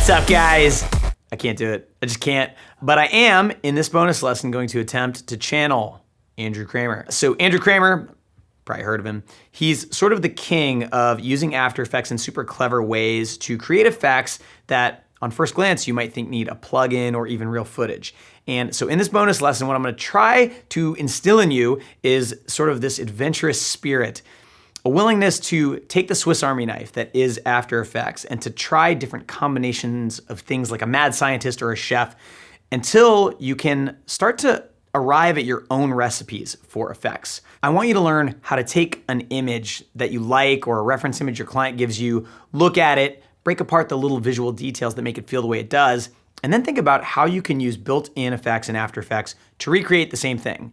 What's up, guys? I can't do it. I just can't. But I am, in this bonus lesson, going to attempt to channel Andrew Kramer. So Andrew Kramer, probably heard of him. He's sort of the king of using After Effects in super clever ways to create effects that, on first glance, you might think need a plugin or even real footage. And so in this bonus lesson, what I'm gonna try to instill in you is sort of this adventurous spirit, a willingness to take the Swiss Army knife that is After Effects and to try different combinations of things like a mad scientist or a chef until you can start to arrive at your own recipes for effects. I want you to learn how to take an image that you like or a reference image your client gives you, look at it, break apart the little visual details that make it feel the way it does, and then think about how you can use built-in effects in After Effects to recreate the same thing.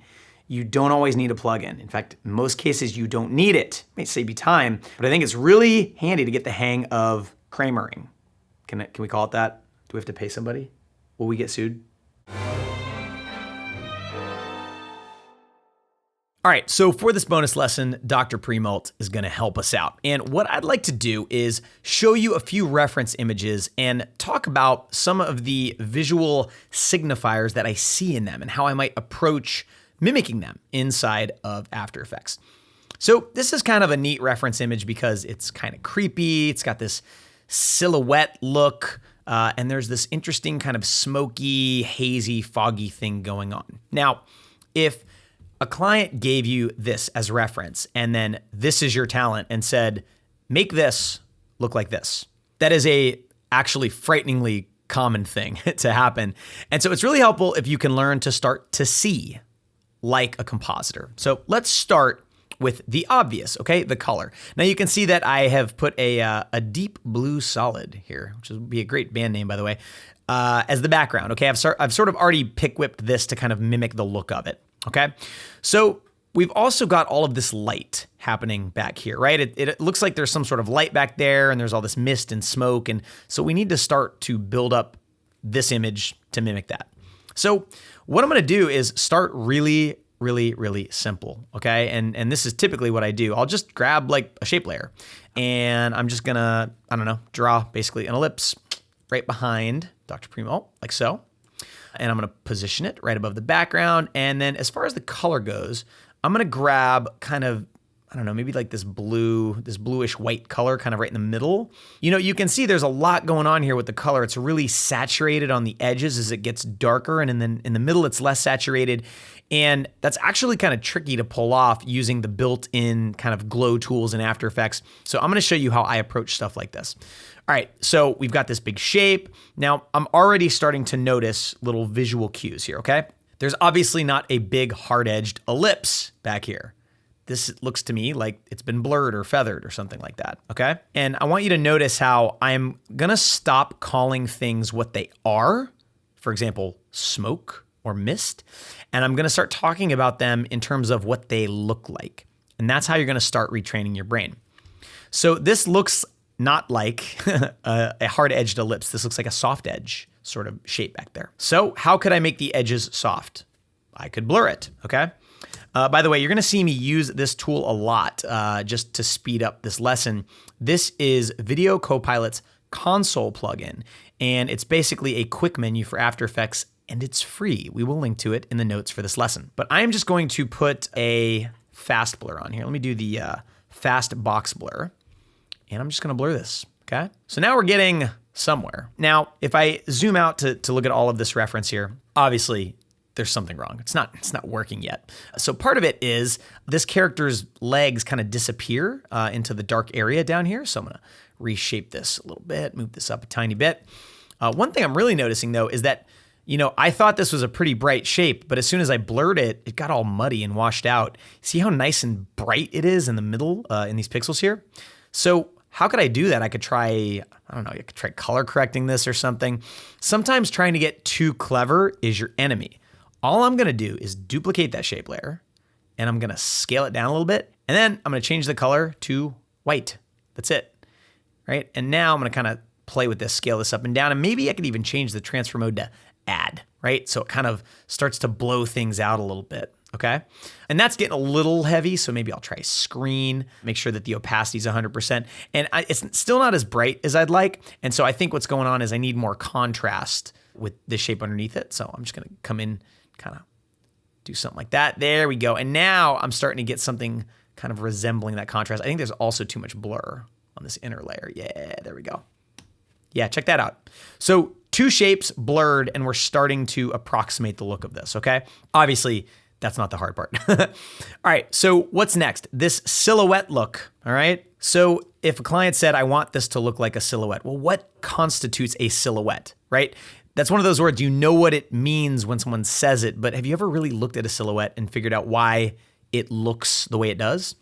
You don't always need a plugin. In fact, in most cases, you don't need it. It may save you time, but I think it's really handy to get the hang of Kramering. Can we call it that? Do we have to pay somebody? Will we get sued? All right, so for this bonus lesson, Dr. Premult is gonna help us out. And what I'd like to do is show you a few reference images and talk about some of the visual signifiers that I see in them and how I might approach mimicking them inside of After Effects. So this is kind of a neat reference image because it's kind of creepy. It's got this silhouette look, and there's this interesting kind of smoky, hazy, foggy thing going on. Now, if a client gave you this as reference, and then this is your talent and said, make this look like this. That is a actually frighteningly common thing to happen. And so it's really helpful if you can learn to start to see like a compositor. So let's start with the obvious, okay? The color. Now you can see that I have put a deep blue solid here, which would be a great band name, by the way, as the background, okay? I've sort of already pick whipped this to kind of mimic the look of it. Okay, so we've also got all of this light happening back here, right? It looks like there's some sort of light back there and there's all this mist and smoke. And so we need to start to build up this image to mimic that. So what I'm gonna do is start really, really, really simple, okay? And this is typically what I do. I'll just grab like a shape layer and I'm just gonna, I don't know, draw basically an ellipse right behind Dr. Premult, like so. And I'm gonna position it right above the background. And then as far as the color goes, I'm gonna grab kind of, I don't know, maybe like this bluish white color kind of right in the middle. You know, you can see there's a lot going on here with the color. It's really saturated on the edges as it gets darker, and then in the middle it's less saturated. And that's actually kind of tricky to pull off using the built-in kind of glow tools in After Effects. So I'm gonna show you how I approach stuff like this. All right, so we've got this big shape. Now I'm already starting to notice little visual cues here, okay? There's obviously not a big hard-edged ellipse back here. This looks to me like it's been blurred or feathered or something like that, okay? And I want you to notice how I'm gonna stop calling things what they are, for example, smoke or mist, and I'm gonna start talking about them in terms of what they look like. And that's how you're gonna start retraining your brain. So this looks not like a hard-edged ellipse. This looks like a soft edge sort of shape back there. So how could I make the edges soft? I could blur it, okay? By the way, you're gonna see me use this tool a lot just to speed up this lesson. This is Video Copilot's console plugin, and it's basically a quick menu for After Effects, and it's free. We will link to it in the notes for this lesson. But I am just going to put a fast blur on here. Let me do the fast box blur. And I'm just gonna blur this, okay? So now we're getting somewhere. Now, if I zoom out to look at all of this reference here, obviously there's something wrong. It's not working yet. So part of it is this character's legs kind of disappear into the dark area down here. So I'm gonna reshape this a little bit, move this up a tiny bit. One thing I'm really noticing though is that, you know, I thought this was a pretty bright shape, but as soon as I blurred it, it got all muddy and washed out. See how nice and bright it is in the middle in these pixels here? So how could I do that? I could try, I don't know, I could try color correcting this or something. Sometimes trying to get too clever is your enemy. All I'm gonna do is duplicate that shape layer and I'm gonna scale it down a little bit. And then I'm gonna change the color to white. That's it, right? And now I'm gonna kind of play with this, scale this up and down. And maybe I could even change the transfer mode to add, right? So it kind of starts to blow things out a little bit. okay? And that's getting a little heavy, so maybe I'll try screen, make sure that the opacity is 100%. And it's still not as bright as I'd like, and so I think what's going on is I need more contrast with the shape underneath it. So I'm just gonna come in, kind of do something like that. There we go. And now I'm starting to get something kind of resembling that contrast. I think there's also too much blur on this inner layer. Yeah, there we go. Yeah, check that out. So 2 shapes blurred, and we're starting to approximate the look of this, okay? Obviously, that's not the hard part. All right, so what's next? This silhouette look, all right? So if a client said, I want this to look like a silhouette, well, what constitutes a silhouette, right? That's one of those words, you know what it means when someone says it, but have you ever really looked at a silhouette and figured out why it looks the way it does?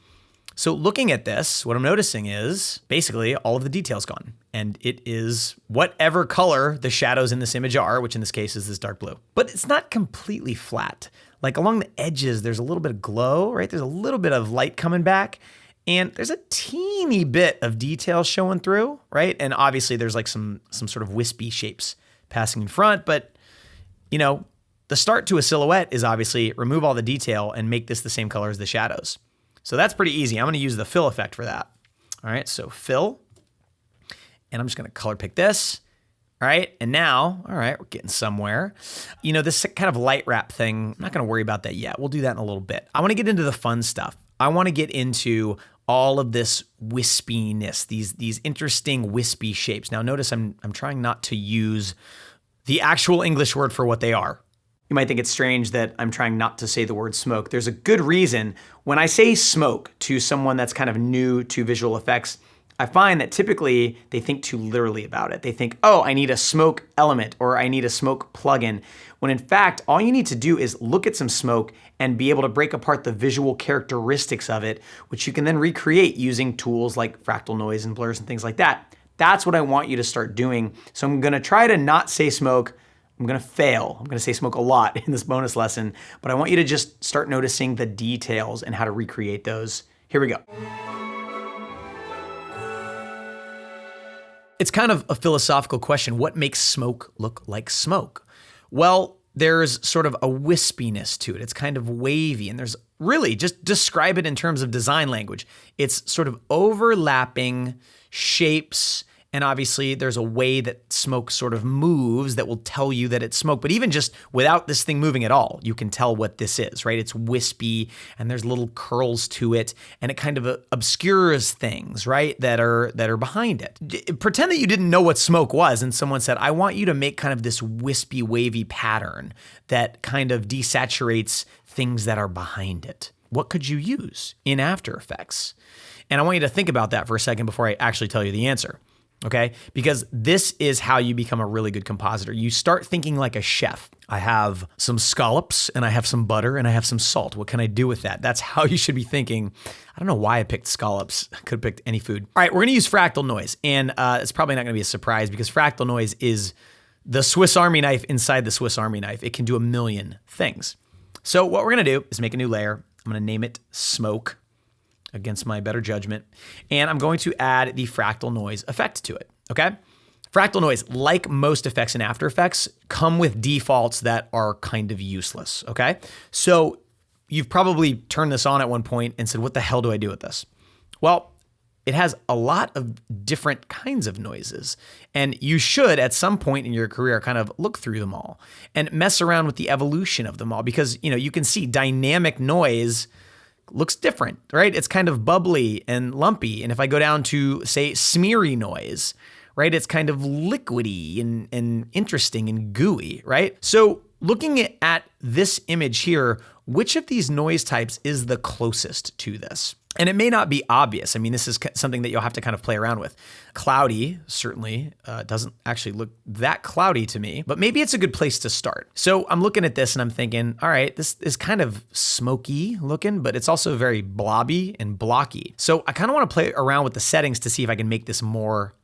So looking at this, what I'm noticing is basically all of the details gone. And it is whatever color the shadows in this image are, which in this case is this dark blue. But it's not completely flat. Like along the edges, there's a little bit of glow, right? There's a little bit of light coming back. And there's a teeny bit of detail showing through, right? And obviously there's like some sort of wispy shapes passing in front. But, you know, the start to a silhouette is obviously remove all the detail and make this the same color as the shadows. So that's pretty easy. I'm gonna use the fill effect for that. All right, so fill, and I'm just gonna color pick this. All right, and now, all right, we're getting somewhere. You know, this kind of light wrap thing, I'm not gonna worry about that yet. We'll do that in a little bit. I wanna get into the fun stuff. I wanna get into all of this wispiness, these interesting wispy shapes. Now notice I'm trying not to use the actual English word for what they are. You might think it's strange that I'm trying not to say the word smoke. There's a good reason. When I say smoke to someone that's kind of new to visual effects, I find that typically they think too literally about it. They think, oh, I need a smoke element or I need a smoke plugin. When in fact, all you need to do is look at some smoke and be able to break apart the visual characteristics of it, which you can then recreate using tools like fractal noise and blurs and things like that. That's what I want you to start doing. So I'm gonna try to not say smoke. I'm gonna fail. I'm gonna say smoke a lot in this bonus lesson, but I want you to just start noticing the details and how to recreate those. Here we go. It's kind of a philosophical question. What makes smoke look like smoke? Well, there's sort of a wispiness to it. It's kind of wavy, and there's really, just describe it in terms of design language. It's sort of overlapping shapes, and obviously there's a way that smoke sort of moves that will tell you that it's smoke. But even just without this thing moving at all, you can tell what this is, right? It's wispy and there's little curls to it, and it kind of obscures things, right, that are behind it. Pretend that you didn't know what smoke was and someone said, I want you to make kind of this wispy, wavy pattern that kind of desaturates things that are behind it. What could you use in After Effects? And I want you to think about that for a second before I actually tell you the answer. Okay? Because this is how you become a really good compositor. You start thinking like a chef. I have some scallops and I have some butter and I have some salt. What can I do with that? That's how you should be thinking. I don't know why I picked scallops. I could have picked any food. All right, we're gonna use fractal noise. And it's probably not gonna be a surprise because fractal noise is the Swiss Army knife inside the Swiss Army knife. It can do a million things. So what we're gonna do is make a new layer. I'm gonna name it Smoke, against my better judgment. And I'm going to add the fractal noise effect to it, okay? Fractal noise, like most effects in After Effects, come with defaults that are kind of useless, okay? So you've probably turned this on at one point and said, what the hell do I do with this? Well, it has a lot of different kinds of noises, and you should at some point in your career kind of look through them all and mess around with the evolution of them all, because you can see dynamic noise looks different, right? It's kind of bubbly and lumpy. And if I go down to, say, smeary noise, right? It's kind of liquidy and interesting and gooey, right? So looking at this image here, which of these noise types is the closest to this? And it may not be obvious. I mean, this is something that you'll have to kind of play around with. Cloudy certainly doesn't actually look that cloudy to me, but maybe it's a good place to start. So I'm looking at this and I'm thinking, all right, this is kind of smoky looking, but it's also very blobby and blocky. So I kind of want to play around with the settings to see if I can make this more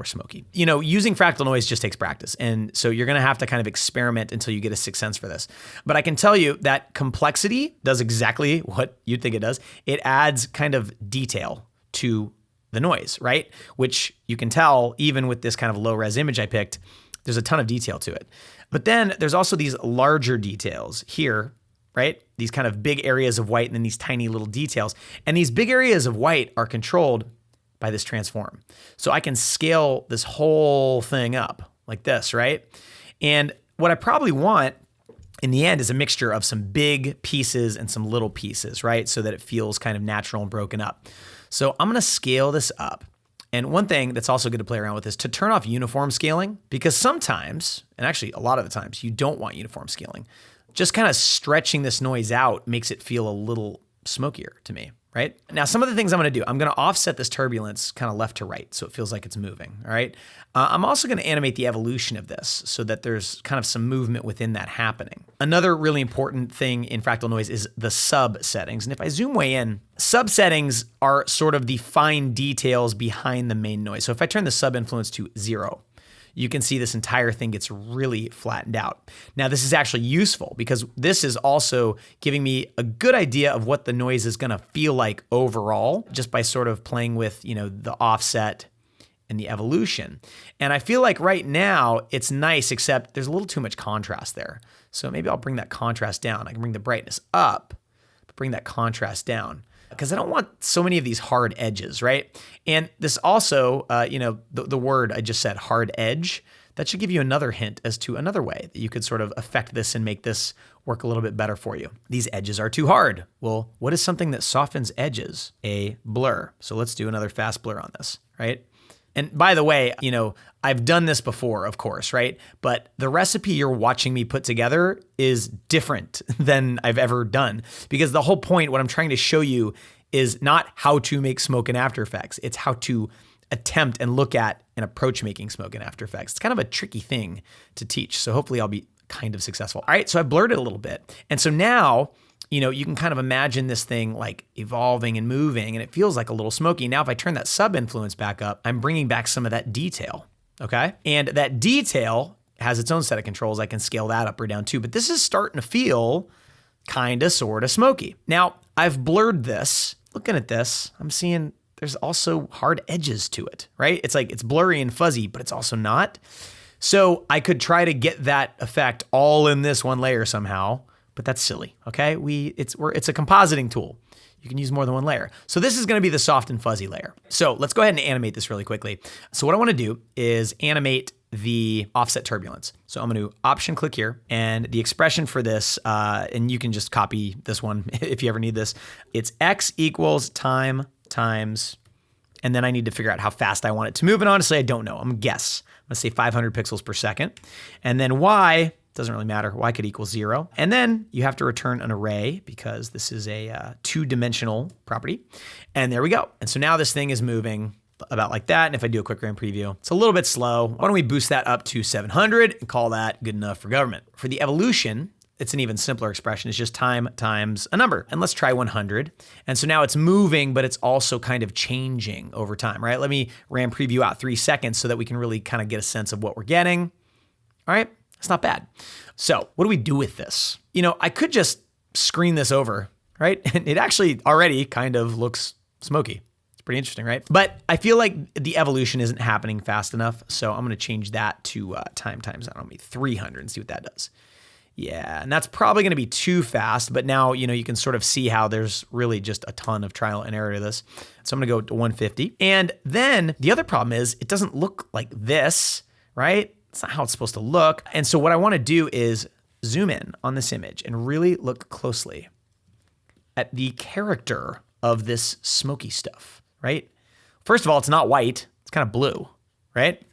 smoky. Using fractal noise just takes practice. And so you're gonna have to kind of experiment until you get a sixth sense for this. But I can tell you that complexity does exactly what you'd think it does. It adds kind of detail to the noise, right? Which you can tell even with this kind of low res image I picked, there's a ton of detail to it. But then there's also these larger details here, right? these kind of big areas of white and then these tiny little details. And these big areas of white are controlled by this transform. So I can scale this whole thing up like this, right? And what I probably want in the end is a mixture of some big pieces and some little pieces, right? So that it feels kind of natural and broken up. So I'm gonna scale this up. And one thing that's also good to play around with is to turn off uniform scaling, because sometimes, and actually a lot of the times, you don't want uniform scaling. Just kind of stretching this noise out makes it feel a little smokier to me, right? Now, some of the things I'm gonna do, I'm gonna offset this turbulence kind of left to right so it feels like it's moving, all right? I'm also gonna animate the evolution of this so that there's kind of some movement within that happening. Another really important thing in fractal noise is the sub settings. And if I zoom way in, sub settings are sort of the fine details behind the main noise. So if I turn the sub influence to 0, you can see this entire thing gets really flattened out. Now, this is actually useful because this is also giving me a good idea of what the noise is gonna feel like overall, just by sort of playing with, the offset and the evolution. And I feel like right now it's nice, except there's a little too much contrast there. So maybe I'll bring that contrast down. I can bring the brightness up, but bring that contrast down, because I don't want so many of these hard edges, right? And this also, the word I just said, hard edge, that should give you another hint as to another way that you could sort of affect this and make this work a little bit better for you. These edges are too hard. Well, what is something that softens edges? A blur. So let's do another fast blur on this, right? And by the way, I've done this before, of course, right? But the recipe you're watching me put together is different than I've ever done, because the whole point, what I'm trying to show you, is not how to make smoke in After Effects. It's how to attempt and look at and approach making smoke in After Effects. It's kind of a tricky thing to teach. So hopefully I'll be kind of successful. All right, so I blurred it a little bit. And so now, you can kind of imagine this thing like evolving and moving, and it feels like a little smoky. Now, if I turn that sub influence back up, I'm bringing back some of that detail, okay? And that detail has its own set of controls. I can scale that up or down too, but this is starting to feel kind of, sort of smoky. Now, I've blurred this. Looking at this, I'm seeing there's also hard edges to it, right? It's like it's blurry and fuzzy, but it's also not. So I could try to get that effect all in this one layer somehow, but that's silly, okay? It's a compositing tool. You can use more than one layer. So this is gonna be the soft and fuzzy layer. So let's go ahead and animate this really quickly. So what I wanna do is animate the offset turbulence. So I'm gonna option click here, and the expression for this, and you can just copy this one if you ever need this, it's x equals time times, and then I need to figure out how fast I want it to move, and honestly, I don't know, I'm gonna guess. I'm gonna say 500 pixels per second, and then y, doesn't really matter, y could equal 0. And then you have to return an array because this is a two-dimensional property. And there we go. And so now this thing is moving about like that. And if I do a quick RAM preview, it's a little bit slow. Why don't we boost that up to 700 and call that good enough for government? For the evolution, it's an even simpler expression. It's just time times a number. And let's try 100. And so now it's moving, but it's also kind of changing over time, right? Let me RAM preview out 3 seconds so that we can really kind of get a sense of what we're getting. All right. It's not bad. So what do we do with this? I could just screen this over, right? And it actually already kind of looks smoky. It's pretty interesting, right? But I feel like the evolution isn't happening fast enough. So I'm going to change that to time times, 300 and see what that does. Yeah, and that's probably going to be too fast, but now, you can sort of see how there's really just a ton of trial and error to this. So I'm going to go to 150. And then the other problem is it doesn't look like this, right? It's not how it's supposed to look. And so what I want to do is zoom in on this image and really look closely at the character of this smoky stuff, right? First of all, it's not white, it's kind of blue, right?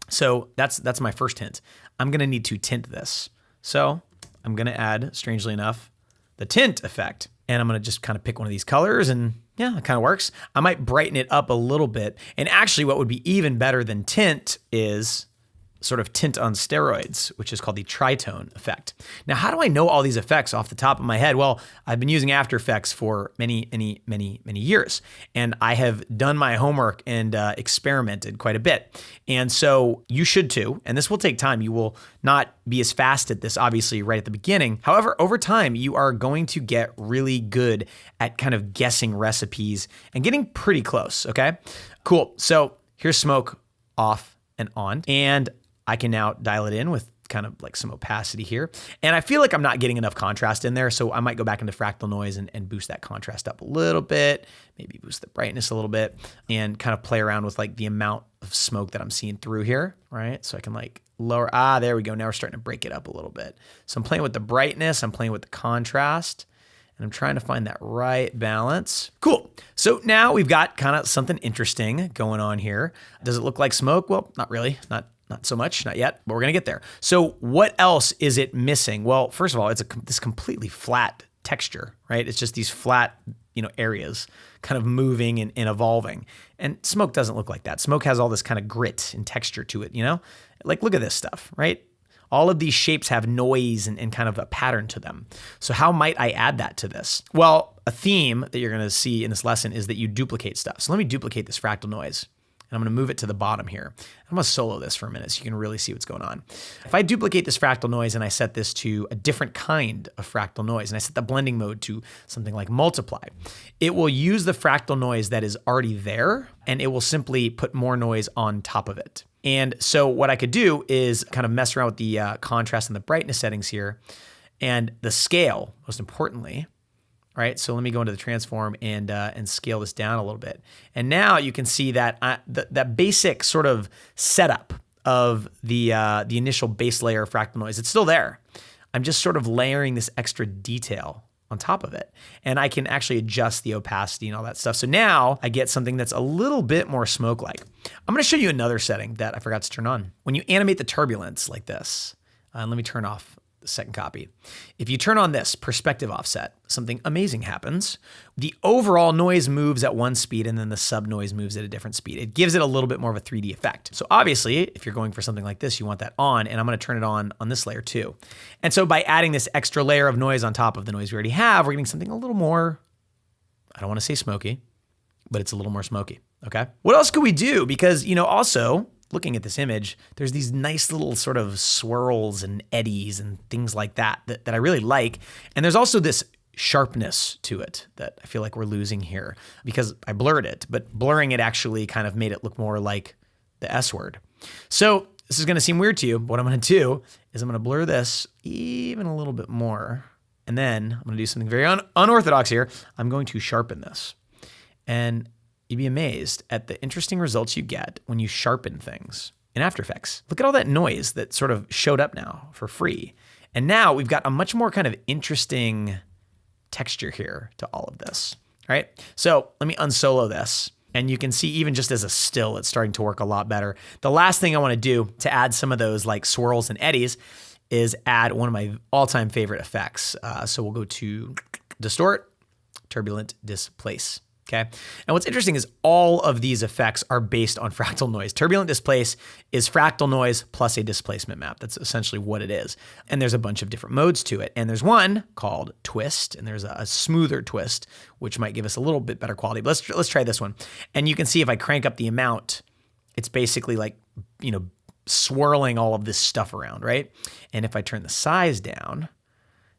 So that's my first hint. I'm gonna need to tint this. So I'm gonna add, strangely enough, the tint effect. And I'm gonna just kind of pick one of these colors, and yeah, it kind of works. I might brighten it up a little bit. And actually what would be even better than tint is sort of tint on steroids, which is called the tritone effect. Now, how do I know all these effects off the top of my head? Well, I've been using After Effects for many years, and I have done my homework and experimented quite a bit. And so you should too, and this will take time. You will not be as fast at this, obviously, right at the beginning. However, over time, you are going to get really good at kind of guessing recipes and getting pretty close, okay? Cool, so here's smoke off and on, and I can now dial it in with kind of like some opacity here. And I feel like I'm not getting enough contrast in there, so I might go back into fractal noise and boost that contrast up a little bit, maybe boost the brightness a little bit, and kind of play around with like the amount of smoke that I'm seeing through here, right? So I can like lower, there we go. Now we're starting to break it up a little bit. So I'm playing with the brightness, I'm playing with the contrast, and I'm trying to find that right balance. Cool. So now we've got kind of something interesting going on here. Does it look like smoke? Well, not really, not so much, not yet, but we're gonna get there. So what else is it missing? Well, first of all, it's this completely flat texture, right? It's just these flat, areas kind of moving and evolving. And smoke doesn't look like that. Smoke has all this kind of grit and texture to it, Like, look at this stuff, right? All of these shapes have noise and kind of a pattern to them. So how might I add that to this? Well, a theme that you're gonna see in this lesson is that you duplicate stuff. So let me duplicate this fractal noise. And I'm gonna move it to the bottom here. I'm gonna solo this for a minute so you can really see what's going on. If I duplicate this fractal noise and I set this to a different kind of fractal noise, and I set the blending mode to something like multiply, it will use the fractal noise that is already there, and it will simply put more noise on top of it. And so what I could do is kind of mess around with the contrast and the brightness settings here, and the scale, most importantly. All right, so let me go into the transform and scale this down a little bit. And now you can see that that basic sort of setup of the initial base layer of fractal noise, it's still there. I'm just sort of layering this extra detail on top of it. And I can actually adjust the opacity and all that stuff. So now I get something that's a little bit more smoke-like. I'm gonna show you another setting that I forgot to turn on. When you animate the turbulence like this, and let me turn off the second copy. If you turn on this perspective offset, something amazing happens. The overall noise moves at one speed and then the sub noise moves at a different speed. It gives it a little bit more of a 3D effect. So obviously, if you're going for something like this, you want that on, and I'm gonna turn it on this layer too. And so by adding this extra layer of noise on top of the noise we already have, we're getting something a little more, I don't wanna say smoky, but it's a little more smoky, okay? What else could we do? Because, also, looking at this image, there's these nice little sort of swirls and eddies and things like that I really like. And there's also this sharpness to it that I feel like we're losing here because I blurred it, but blurring it actually kind of made it look more like the S word. So this is gonna seem weird to you. What I'm gonna do is I'm gonna blur this even a little bit more. And then I'm gonna do something very unorthodox here. I'm going to sharpen this. And you'd be amazed at the interesting results you get when you sharpen things in After Effects. Look at all that noise that sort of showed up now for free. And now we've got a much more kind of interesting texture here to all of this, right? So let me unsolo this. And you can see even just as a still, it's starting to work a lot better. The last thing I wanna do to add some of those like swirls and eddies is add one of my all-time favorite effects. So we'll go to Distort, Turbulent Displace. Okay. And what's interesting is all of these effects are based on fractal noise. Turbulent displace is fractal noise plus a displacement map. That's essentially what it is. And there's a bunch of different modes to it. And there's one called twist, and there's a smoother twist, which might give us a little bit better quality. But let's try this one. And you can see if I crank up the amount, it's basically like, swirling all of this stuff around, right? And if I turn the size down,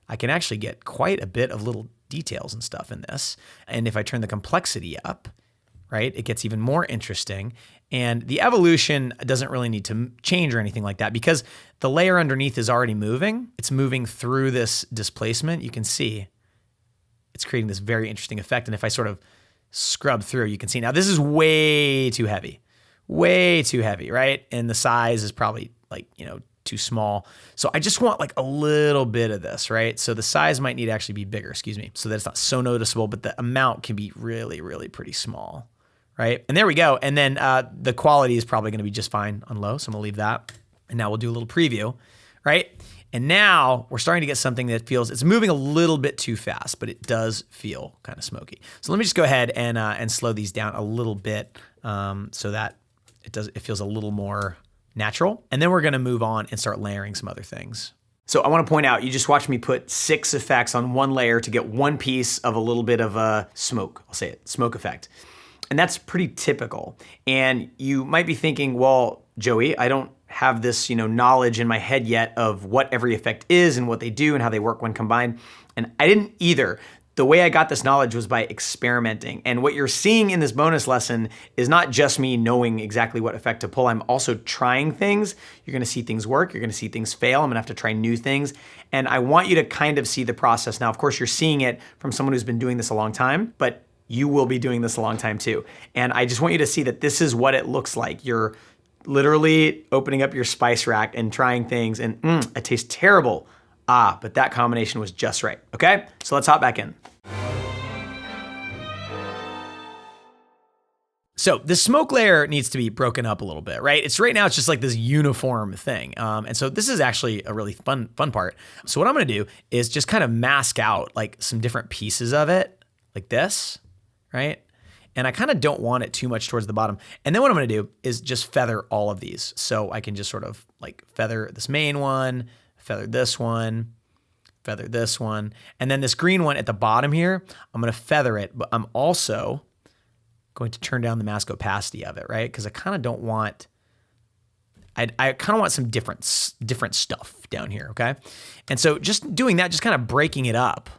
I can actually get quite a bit of little details and stuff in this. And if I turn the complexity up, right, it gets even more interesting. And the evolution doesn't really need to change or anything like that because the layer underneath is already moving. It's moving through this displacement. You can see it's creating this very interesting effect. And if I sort of scrub through, you can see now this is way too heavy, right? And the size is probably like, too small. So I just want like a little bit of this, right? So the size might need to actually be bigger, so that it's not so noticeable, but the amount can be really, really pretty small, right? And there we go. And then the quality is probably gonna be just fine on low, so I'm gonna leave that. And now we'll do a little preview, right? And now we're starting to get something that feels, it's moving a little bit too fast, but it does feel kind of smoky. So let me just go ahead and slow these down a little bit so that it feels a little more natural. And then we're gonna move on and start layering some other things. So I wanna point out, you just watched me put 6 effects on one layer to get one piece of a little bit of a smoke, I'll say it, smoke effect. And that's pretty typical. And you might be thinking, well, Joey, I don't have this knowledge in my head yet of what every effect is and what they do and how they work when combined. And I didn't either. The way I got this knowledge was by experimenting. And what you're seeing in this bonus lesson is not just me knowing exactly what effect to pull. I'm also trying things. You're gonna see things work. You're gonna see things fail. I'm gonna have to try new things. And I want you to kind of see the process. Now, of course, you're seeing it from someone who's been doing this a long time, but you will be doing this a long time too. And I just want you to see that this is what it looks like. You're literally opening up your spice rack and trying things and it tastes terrible. But that combination was just right, okay? So let's hop back in. So the smoke layer needs to be broken up a little bit, right? Right now, it's just like this uniform thing. And so this is actually a really fun part. So what I'm gonna do is just kind of mask out like some different pieces of it, like this, right? And I kind of don't want it too much towards the bottom. And then what I'm gonna do is just feather all of these. So I can just sort of like feather this main one, feather this one, feather this one. And then this green one at the bottom here, I'm gonna feather it, but I'm also going to turn down the mask opacity of it, right? Because I kind of don't want, I kind of want some different stuff down here, okay? And so just doing that, just kind of breaking it up,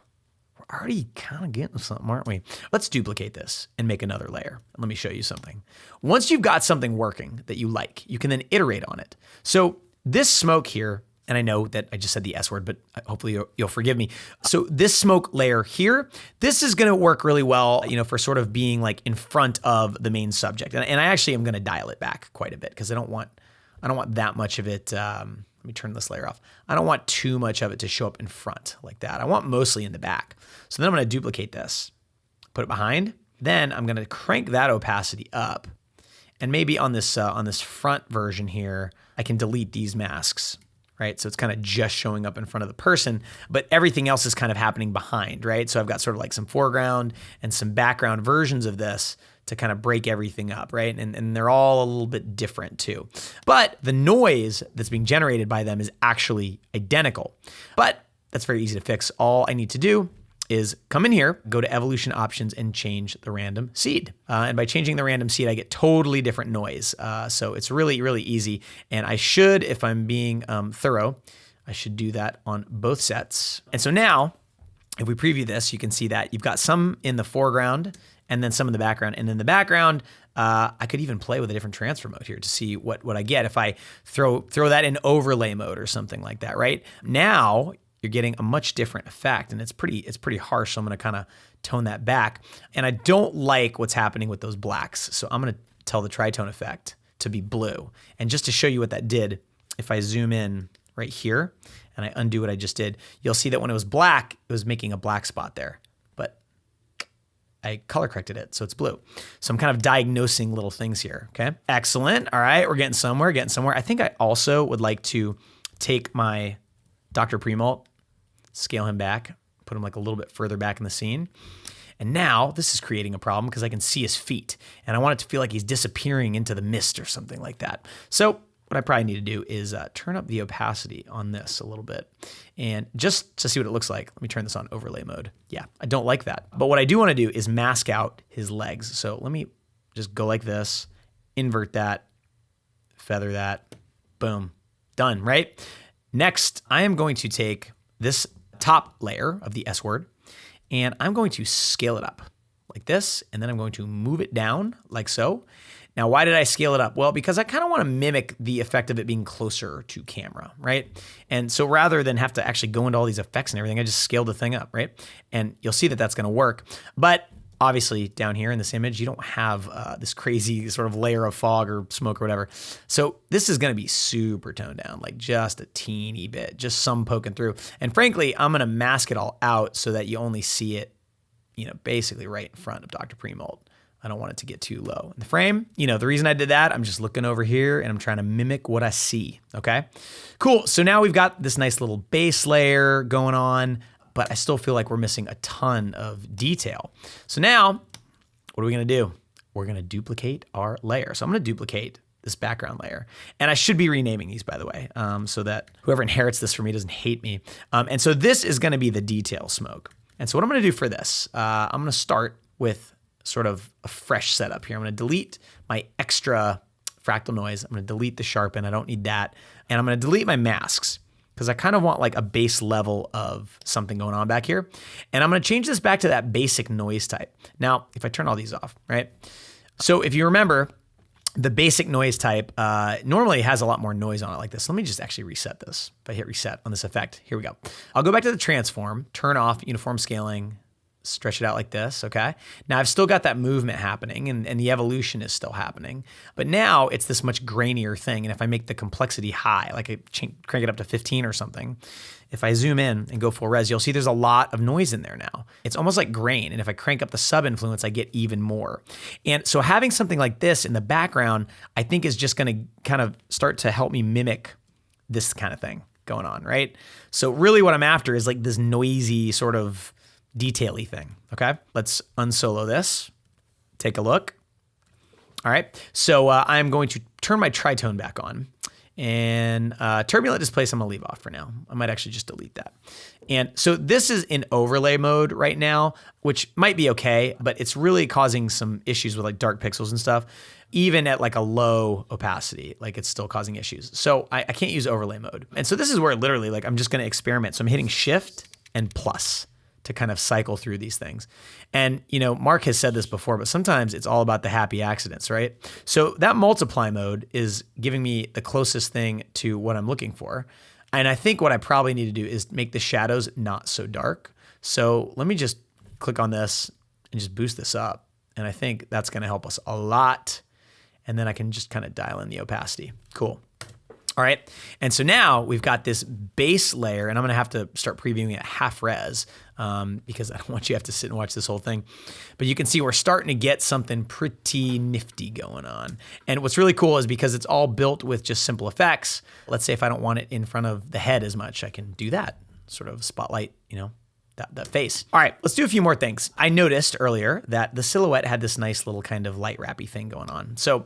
we're already kind of getting something, aren't we? Let's duplicate this and make another layer. Let me show you something. Once you've got something working that you like, you can then iterate on it. So this smoke here, and I know that I just said the S word, but hopefully you'll forgive me. So this smoke layer here, this is gonna work really well, for sort of being like in front of the main subject. And I actually am gonna dial it back quite a bit because I don't want that much of it. Let me turn this layer off. I don't want too much of it to show up in front like that. I want mostly in the back. So then I'm gonna duplicate this, put it behind. Then I'm gonna crank that opacity up. And maybe on this front version here, I can delete these masks. Right? So it's kind of just showing up in front of the person, but everything else is kind of happening behind, right? So I've got sort of like some foreground and some background versions of this to kind of break everything up, right? And they're all a little bit different too. But the noise that's being generated by them is actually identical. But that's very easy to fix. All I need to do is come in here, go to evolution options and change the random seed. And by changing the random seed, I get totally different noise. So it's really, really easy. And I should, if I'm being thorough, I should do that on both sets. And so now, if we preview this, you can see that you've got some in the foreground and then some in the background. And in the background, I could even play with a different transfer mode here to see what I get if I throw that in overlay mode or something like that, right? Now, you're getting a much different effect, and it's pretty harsh, so I'm gonna kind of tone that back. And I don't like what's happening with those blacks, so I'm gonna tell the tritone effect to be blue. And just to show you what that did, if I zoom in right here, and I undo what I just did, you'll see that when it was black, it was making a black spot there. But I color corrected it, so it's blue. So I'm kind of diagnosing little things here, okay? Excellent, all right, we're getting somewhere. I think I also would like to take my Dr. Premalt, scale him back, put him like a little bit further back in the scene. And now this is creating a problem because I can see his feet and I want it to feel like he's disappearing into the mist or something like that. So what I probably need to do is turn up the opacity on this a little bit. And just to see what it looks like, let me turn this on overlay mode. Yeah, I don't like that. But what I do want to do is mask out his legs. So let me just go like this, invert that, feather that, boom, done, right? Next, I am going to take this top layer of the S word and I'm going to scale it up like this, and then I'm going to move it down like so. Now, why did I scale it up? Well, because I kind of want to mimic the effect of it being closer to camera, right? And so rather than have to actually go into all these effects and everything, I just scaled the thing up, right? And you'll see that that's going to work. But obviously down here in this image, you don't have this crazy sort of layer of fog or smoke or whatever. So this is gonna be super toned down, like just a teeny bit, just some poking through. And frankly, I'm gonna mask it all out so that you only see it, basically right in front of Dr. Premalt. I don't want it to get too low in the frame. The reason I did that, I'm just looking over here and I'm trying to mimic what I see, okay? Cool, so now we've got this nice little base layer going on, but I still feel like we're missing a ton of detail. So now, what are we gonna do? We're gonna duplicate our layer. So I'm gonna duplicate this background layer. And I should be renaming these, by the way, so that whoever inherits this from me doesn't hate me. And so this is gonna be the detail smoke. And so what I'm gonna do for this, I'm gonna start with sort of a fresh setup here. I'm gonna delete my extra fractal noise. I'm gonna delete the sharpen, I don't need that. And I'm gonna delete my masks. because I kind of want like a base level of something going on back here. And I'm gonna change this back to that basic noise type. Now, if I turn all these off, right? So if you remember, the basic noise type normally has a lot more noise on it like this. Let me just actually reset this. If I hit reset on this effect, here we go. I'll go back to the transform, turn off uniform scaling, stretch it out like this, okay? Now I've still got that movement happening and the evolution is still happening, but now it's this much grainier thing. And if I make the complexity high, like I crank it up to 15 or something, if I zoom in and go full res, you'll see there's a lot of noise in there now. It's almost like grain. And if I crank up the sub influence, I get even more. And so having something like this in the background, I think is just gonna kind of start to help me mimic this kind of thing going on, right? So really what I'm after is like this noisy sort of detail-y thing, okay? Let's unsolo this, take a look. All right, so I'm going to turn my tritone back on, and turbulent displace I'm gonna leave off for now. I might actually just delete that. And so this is in overlay mode right now, which might be okay, but it's really causing some issues with like dark pixels and stuff. Even at like a low opacity, like it's still causing issues. So I can't use overlay mode. And so this is where literally like I'm just gonna experiment. So I'm hitting shift and plus to kind of cycle through these things. And you know, Mark has said this before, but sometimes it's all about the happy accidents, right? So that multiply mode is giving me the closest thing to what I'm looking for. And I think what I probably need to do is make the shadows not so dark. So let me just click on this and just boost this up. And I think that's gonna help us a lot. And then I can just kind of dial in the opacity. Cool. All right, and so now we've got this base layer, and I'm gonna have to start previewing at half res because I don't want you to have to sit and watch this whole thing. But you can see we're starting to get something pretty nifty going on. And what's really cool is because it's all built with just simple effects. Let's say if I don't want it in front of the head as much, I can do that, sort of spotlight, you know, that face. All right, let's do a few more things. I noticed earlier that the silhouette had this nice little kind of light wrappy thing going on. So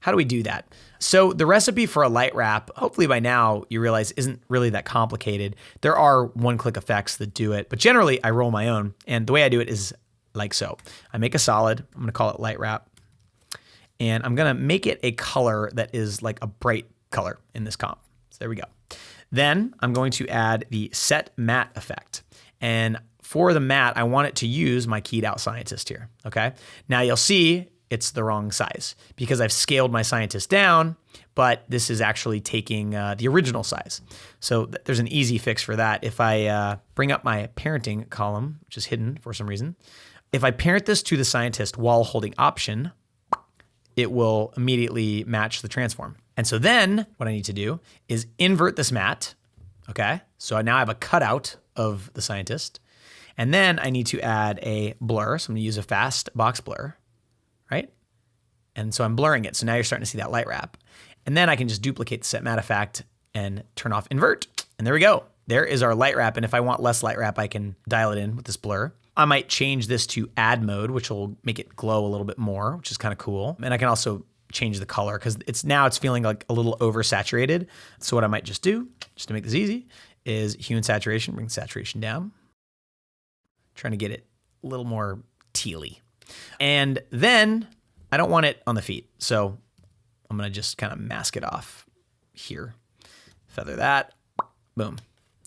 how do we do that? So the recipe for a light wrap, hopefully by now you realize isn't really that complicated. There are one-click effects that do it, but generally I roll my own. And the way I do it is like so. I make a solid, I'm gonna call it light wrap. And I'm gonna make it a color that is like a bright color in this comp. So there we go. Then I'm going to add the set matte effect. And for the matte, I want it to use my keyed out scientist here, okay? Now you'll see it's the wrong size because I've scaled my scientist down, but this is actually taking the original size. So there's an easy fix for that. If I bring up my parenting column, which is hidden for some reason, if I parent this to the scientist while holding Option, it will immediately match the transform. And so then what I need to do is invert this matte, okay? So now I have a cutout of the scientist. And then I need to add a blur. So I'm gonna use a fast box blur, right? And so I'm blurring it. So now you're starting to see that light wrap. And then I can just duplicate the set matte effect and turn off invert. And there we go. There is our light wrap. And if I want less light wrap, I can dial it in with this blur. I might change this to add mode, which will make it glow a little bit more, which is kind of cool. And I can also change the color because it's feeling like a little oversaturated. So what I might just do, just to make this easy, is hue and saturation, bring saturation down. Trying to get it a little more tealy. And then I don't want it on the feet. So I'm gonna just kind of mask it off here. Feather that, boom,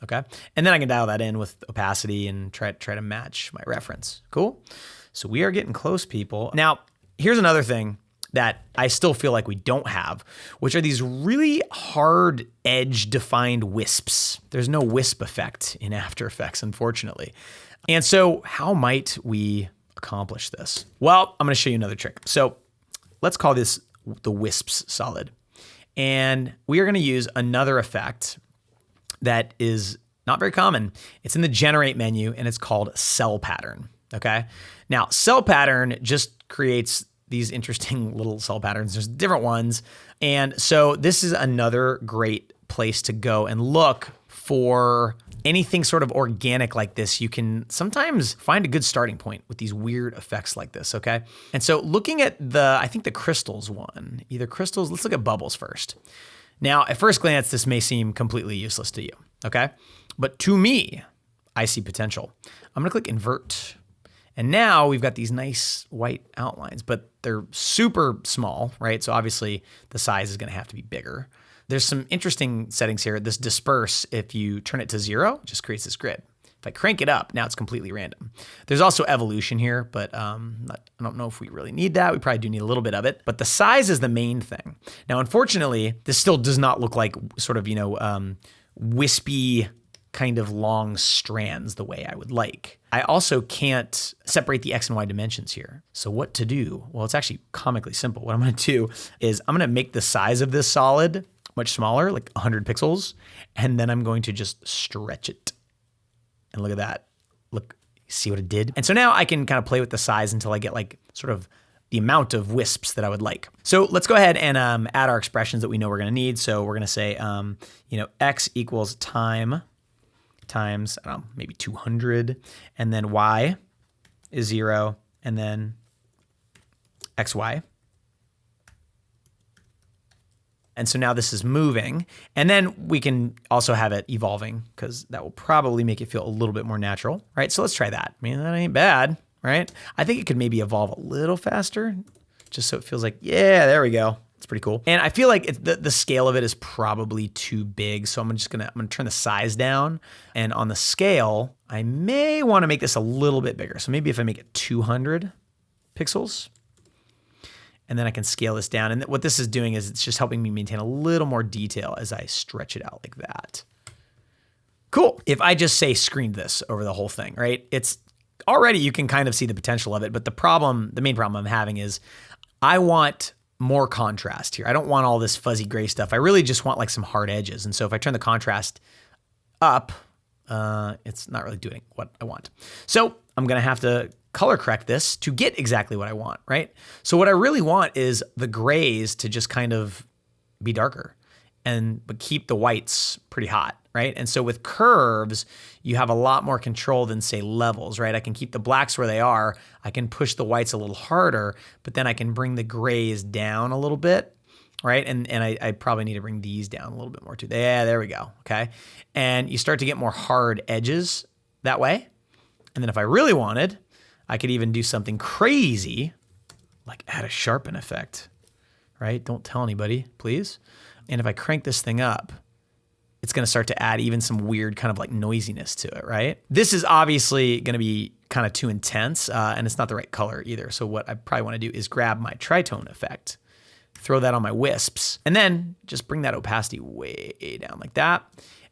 okay? And then I can dial that in with opacity and try to match my reference. Cool? So we are getting close, people. Now, here's another thing that I still feel like we don't have, which are these really hard edge defined wisps. There's no wisp effect in After Effects, unfortunately. And so how might we accomplish this? Well, I'm gonna show you another trick. So let's call this the wisps solid. And we are gonna use another effect that is not very common. It's in the generate menu and it's called cell pattern, okay? Now, cell pattern just creates these interesting little cell patterns. There's different ones. And so this is another great place to go and look for anything sort of organic like this. You can sometimes find a good starting point with these weird effects like this, okay? And so looking at I think the crystals one, either crystals, let's look at bubbles first. Now, at first glance, this may seem completely useless to you, okay? But to me, I see potential. I'm gonna click invert. And now we've got these nice white outlines, but they're super small, right? So obviously the size is gonna have to be bigger. there's some interesting settings here. This disperse, if you turn it to 0, it just creates this grid. If I crank it up, now it's completely random. There's also evolution here, but I don't know if we really need that. We probably do need a little bit of it, but the size is the main thing. Now, unfortunately, this still does not look like sort of, wispy kind of long strands the way I would like. I also can't separate the X and Y dimensions here. So what to do? Well, it's actually comically simple. What I'm gonna do is I'm gonna make the size of this solid much smaller, like 100 pixels, and then I'm going to just stretch it. And look at that. Look, see what it did? And so now I can kind of play with the size until I get like sort of the amount of wisps that I would like. So let's go ahead and add our expressions that we know we're gonna need. So we're gonna say, X equals time times, I don't know, maybe 200, and then Y is 0, and then XY. And so now this is moving, and then we can also have it evolving because that will probably make it feel a little bit more natural, right? So let's try that. I mean, that ain't bad, right? I think it could maybe evolve a little faster just so it feels like, yeah, there we go. It's pretty cool. And I feel like the scale of it is probably too big. So I'm gonna turn the size down, and on the scale, I may wanna make this a little bit bigger. So maybe if I make it 200 pixels, and then I can scale this down. And what this is doing is it's just helping me maintain a little more detail as I stretch it out like that. Cool. If I just say screened this over the whole thing, right? It's already, you can kind of see the potential of it, but the main problem I'm having is I want more contrast here. I don't want all this fuzzy gray stuff. I really just want like some hard edges. And so if I turn the contrast up, it's not really doing what I want. So I'm gonna have to color correct this to get exactly what I want, right? So what I really want is the grays to just kind of be darker but keep the whites pretty hot, right? And so with curves, you have a lot more control than say levels, right? I can keep the blacks where they are. I can push the whites a little harder, but then I can bring the grays down a little bit, right? And I probably need to bring these down a little bit more too. Yeah, there we go, okay? And you start to get more hard edges that way. And then if I really wanted, I could even do something crazy, like add a sharpen effect, right? Don't tell anybody, please. And if I crank this thing up, it's gonna start to add even some weird kind of like noisiness to it, right? This is obviously gonna be kind of too intense, and it's not the right color either. So what I probably wanna do is grab my tritone effect, throw that on my wisps, and then just bring that opacity way down like that.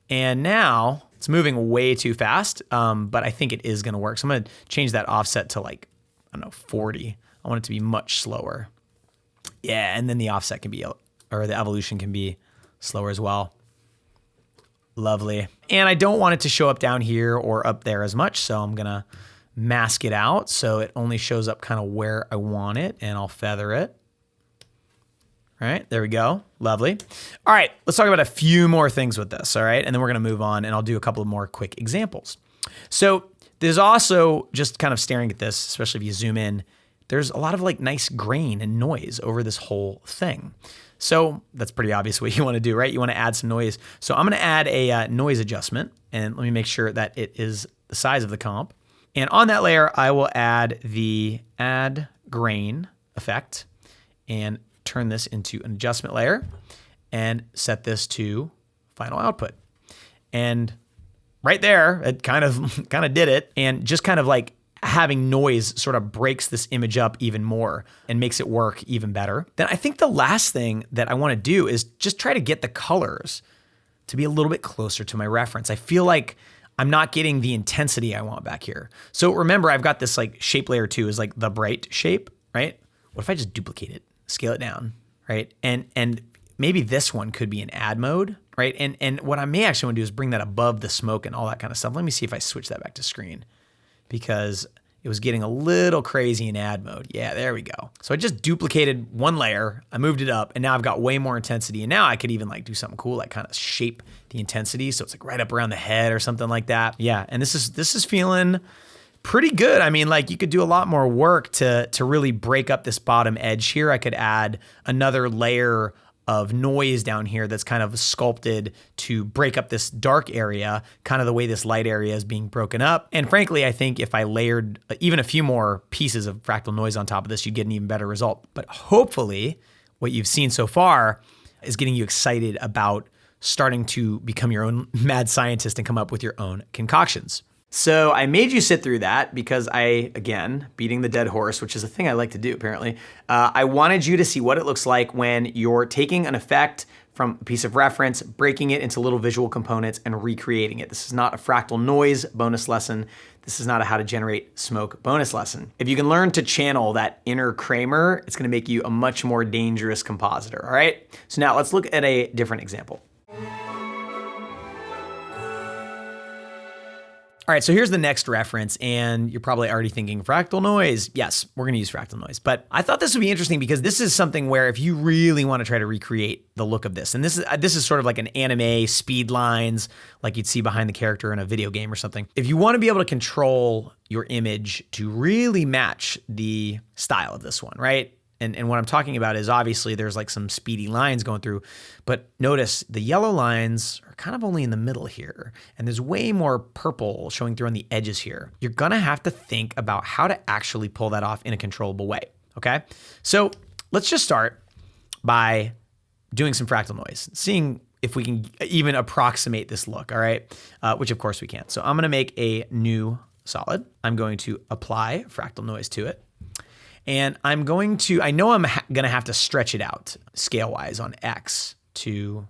And now it's moving way too fast, but I think it is gonna work. So I'm gonna change that offset to like, I don't know, 40. I want it to be much slower. Yeah, and then the offset can be, or the evolution can be slower as well. Lovely. And I don't want it to show up down here or up there as much, so I'm gonna mask it out so it only shows up kind of where I want it, and I'll feather it. All right, there we go, lovely. All right, let's talk about a few more things with this, all right? And then we're gonna move on and I'll do a couple of more quick examples. So there's also, just kind of staring at this, especially if you zoom in, there's a lot of like nice grain and noise over this whole thing. So that's pretty obvious what you wanna do, right? You wanna add some noise. So I'm gonna add a noise adjustment, and let me make sure that it is the size of the comp. And on that layer, I will add the add grain effect and turn this into an adjustment layer and set this to final output. And right there, it kind of did it, and just kind of like having noise sort of breaks this image up even more and makes it work even better. Then I think the last thing that I want to do is just try to get the colors to be a little bit closer to my reference. I feel like I'm not getting the intensity I want back here. So remember, I've got this like shape layer 2 is like the bright shape, right? What if I just duplicate it, scale it down, right? And maybe this one could be in add mode, right? And what I may actually want to do is bring that above the smoke and all that kind of stuff. Let me see if I switch that back to screen, because it was getting a little crazy in add mode. Yeah, there we go. So I just duplicated one layer, I moved it up, and now I've got way more intensity. And now I could even like do something cool, like kind of shape the intensity. So it's like right up around the head or something like that. Yeah, and this is feeling pretty good. I mean, like you could do a lot more work to really break up this bottom edge here. I could add another layer of noise down here that's kind of sculpted to break up this dark area, kind of the way this light area is being broken up. And frankly, I think if I layered even a few more pieces of fractal noise on top of this, you'd get an even better result. But hopefully what you've seen so far, is getting you excited about starting to become your own mad scientist and come up with your own concoctions. So I made you sit through that because again, beating the dead horse, which is a thing I like to do apparently, I wanted you to see what it looks like when you're taking an effect from a piece of reference, breaking it into little visual components and recreating it. This is not a fractal noise bonus lesson. This is not a how to generate smoke bonus lesson. If you can learn to channel that inner Kramer, it's gonna make you a much more dangerous compositor, all right? So now let's look at a different example. All right, so here's the next reference, and you're probably already thinking fractal noise. Yes, we're gonna use fractal noise, but I thought this would be interesting because this is something where if you really wanna try to recreate the look of this, and this is sort of like an anime speed lines, like you'd see behind the character in a video game or something. If you wanna be able to control your image to really match the style of this one, right? And what I'm talking about is obviously there's like some speedy lines going through, but notice the yellow lines are kind of only in the middle here, and there's way more purple showing through on the edges here. You're gonna have to think about how to actually pull that off in a controllable way, okay? So let's just start by doing some fractal noise, seeing if we can even approximate this look, all right? Which of course we can't. So I'm gonna make a new solid. I'm going to apply fractal noise to it. And I know I'm gonna have to stretch it out scale-wise on X to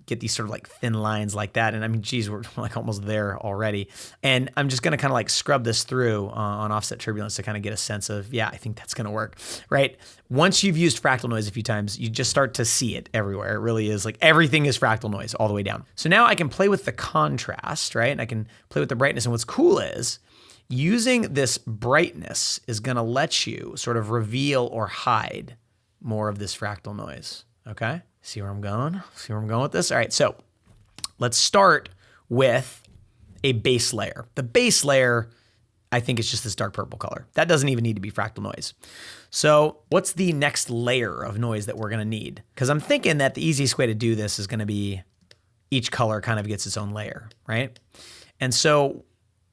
get these sort of like thin lines like that. And I mean, geez, we're like almost there already. And I'm just gonna kind of like scrub this through on offset turbulence to kind of get a sense of, yeah, I think that's gonna work, right? Once you've used fractal noise a few times, you just start to see it everywhere. It really is like everything is fractal noise all the way down. So now I can play with the contrast, right? And I can play with the brightness. And what's cool is, using this brightness is gonna let you sort of reveal or hide more of this fractal noise, okay? See where I'm going? See where I'm going with this? All right, so let's start with a base layer. The base layer, I think it's just this dark purple color. That doesn't even need to be fractal noise. So what's the next layer of noise that we're gonna need? Because I'm thinking that the easiest way to do this is gonna be each color kind of gets its own layer, right? And so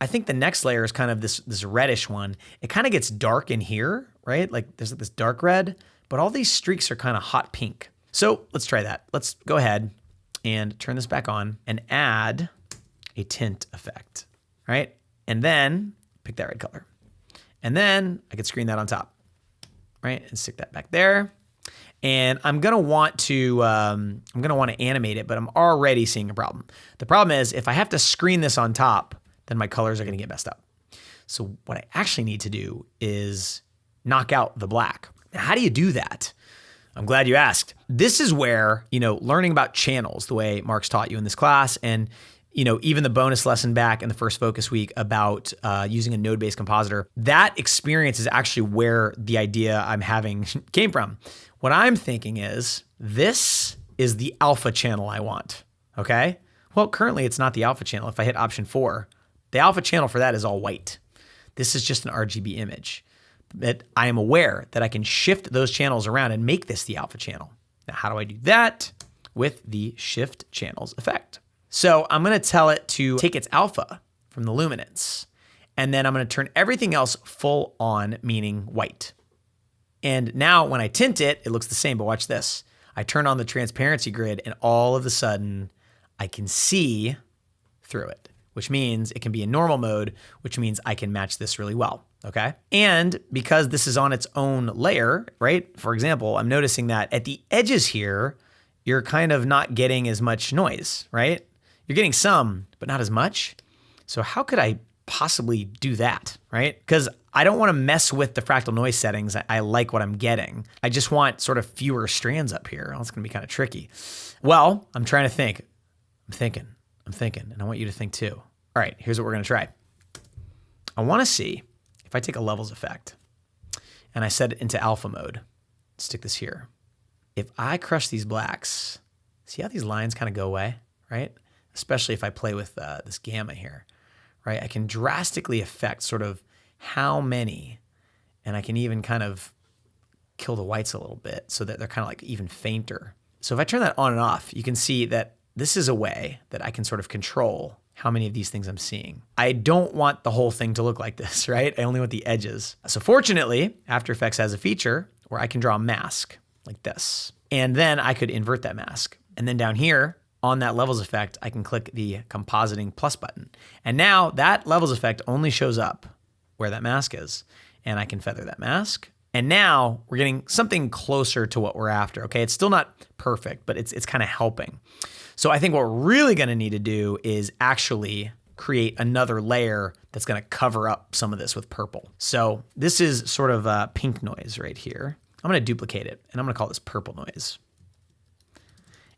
I think the next layer is kind of this reddish one. It kind of gets dark in here, right? Like there's this dark red, but all these streaks are kind of hot pink. So let's try that. Let's go ahead and turn this back on and add a tint effect, right? And then pick that red color. And then I could screen that on top, right? And stick that back there. And I'm gonna want to animate it, but I'm already seeing a problem. The problem is if I have to screen this on top, then my colors are gonna get messed up. So what I actually need to do is knock out the black. Now, how do you do that? I'm glad you asked. This is where, learning about channels, the way Mark's taught you in this class, and even the bonus lesson back in the first focus week about using a node-based compositor, that experience is actually where the idea I'm having came from. What I'm thinking is, this is the alpha channel I want, okay? Well, currently it's not the alpha channel. If I hit option 4, the alpha channel for that is all white. This is just an RGB image. But I am aware that I can shift those channels around and make this the alpha channel. Now, how do I do that? With the shift channels effect. So I'm gonna tell it to take its alpha from the luminance, and then I'm gonna turn everything else full on, meaning white. And now when I tint it, it looks the same, but watch this. I turn on the transparency grid and all of a sudden I can see through it, which means it can be in normal mode, which means I can match this really well, okay? And because this is on its own layer, right? For example, I'm noticing that at the edges here, you're kind of not getting as much noise, right? You're getting some, but not as much. So how could I possibly do that, right? Because I don't want to mess with the fractal noise settings. I like what I'm getting. I just want sort of fewer strands up here. It's gonna be kind of tricky. Well, I'm trying to think. I'm thinking, and I want you to think too. All right, here's what we're gonna try. I wanna see if I take a levels effect and I set it into alpha mode, stick this here. If I crush these blacks, see how these lines kind of go away, right? Especially if I play with this gamma here, right? I can drastically affect sort of how many, and I can even kind of kill the whites a little bit so that they're kind of like even fainter. So if I turn that on and off, you can see that this is a way that I can sort of control how many of these things I'm seeing. I don't want the whole thing to look like this, right? I only want the edges. So fortunately, After Effects has a feature where I can draw a mask like this. And then I could invert that mask. And then down here on that levels effect, I can click the compositing plus button. And now that levels effect only shows up where that mask is. And I can feather that mask. And now we're getting something closer to what we're after, okay? It's still not perfect, but it's kind of helping. So I think what we're really gonna need to do is actually create another layer that's gonna cover up some of this with purple. So this is sort of a pink noise right here. I'm gonna duplicate it, and I'm gonna call this purple noise.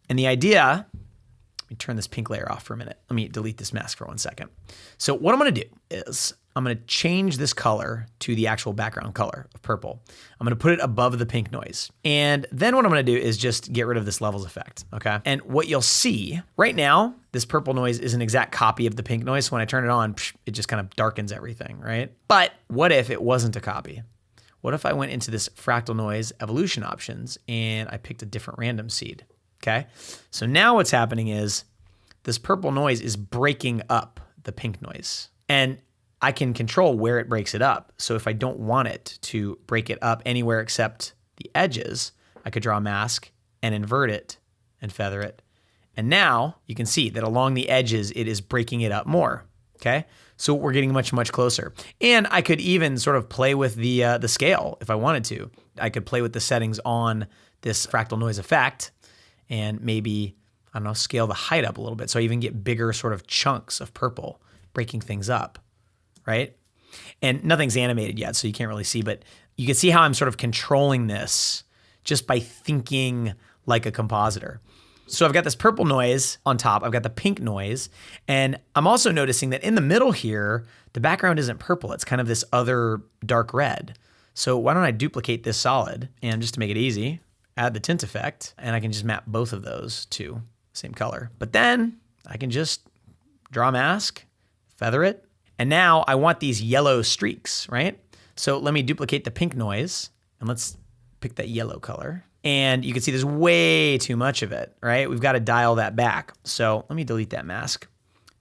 And the idea, let me turn this pink layer off for a minute. Let me delete this mask for 1 second. So what I'm gonna do is I'm gonna change this color to the actual background color of purple. I'm gonna put it above the pink noise. And then what I'm gonna do is just get rid of this levels effect, okay? And what you'll see, right now, this purple noise is an exact copy of the pink noise. So when I turn it on, it just kind of darkens everything, right? But what if it wasn't a copy? What if I went into this fractal noise evolution options and I picked a different random seed, okay? So now what's happening is this purple noise is breaking up the pink noise. And I can control where it breaks it up. So if I don't want it to break it up anywhere except the edges, I could draw a mask and invert it and feather it. And now you can see that along the edges, it is breaking it up more, okay? So we're getting much, much closer. And I could even sort of play with the scale if I wanted to. I could play with the settings on this fractal noise effect and maybe, I don't know, scale the height up a little bit. So I even get bigger sort of chunks of purple, breaking things up. Right? And nothing's animated yet, so you can't really see, but you can see how I'm sort of controlling this just by thinking like a compositor. So I've got this purple noise on top, I've got the pink noise, and I'm also noticing that in the middle here, the background isn't purple, it's kind of this other dark red. So why don't I duplicate this solid, and just to make it easy, add the tint effect, and I can just map both of those to the same color. But then I can just draw a mask, feather it, and now I want these yellow streaks, right? So let me duplicate the pink noise and let's pick that yellow color. And you can see there's way too much of it, right? We've got to dial that back. So let me delete that mask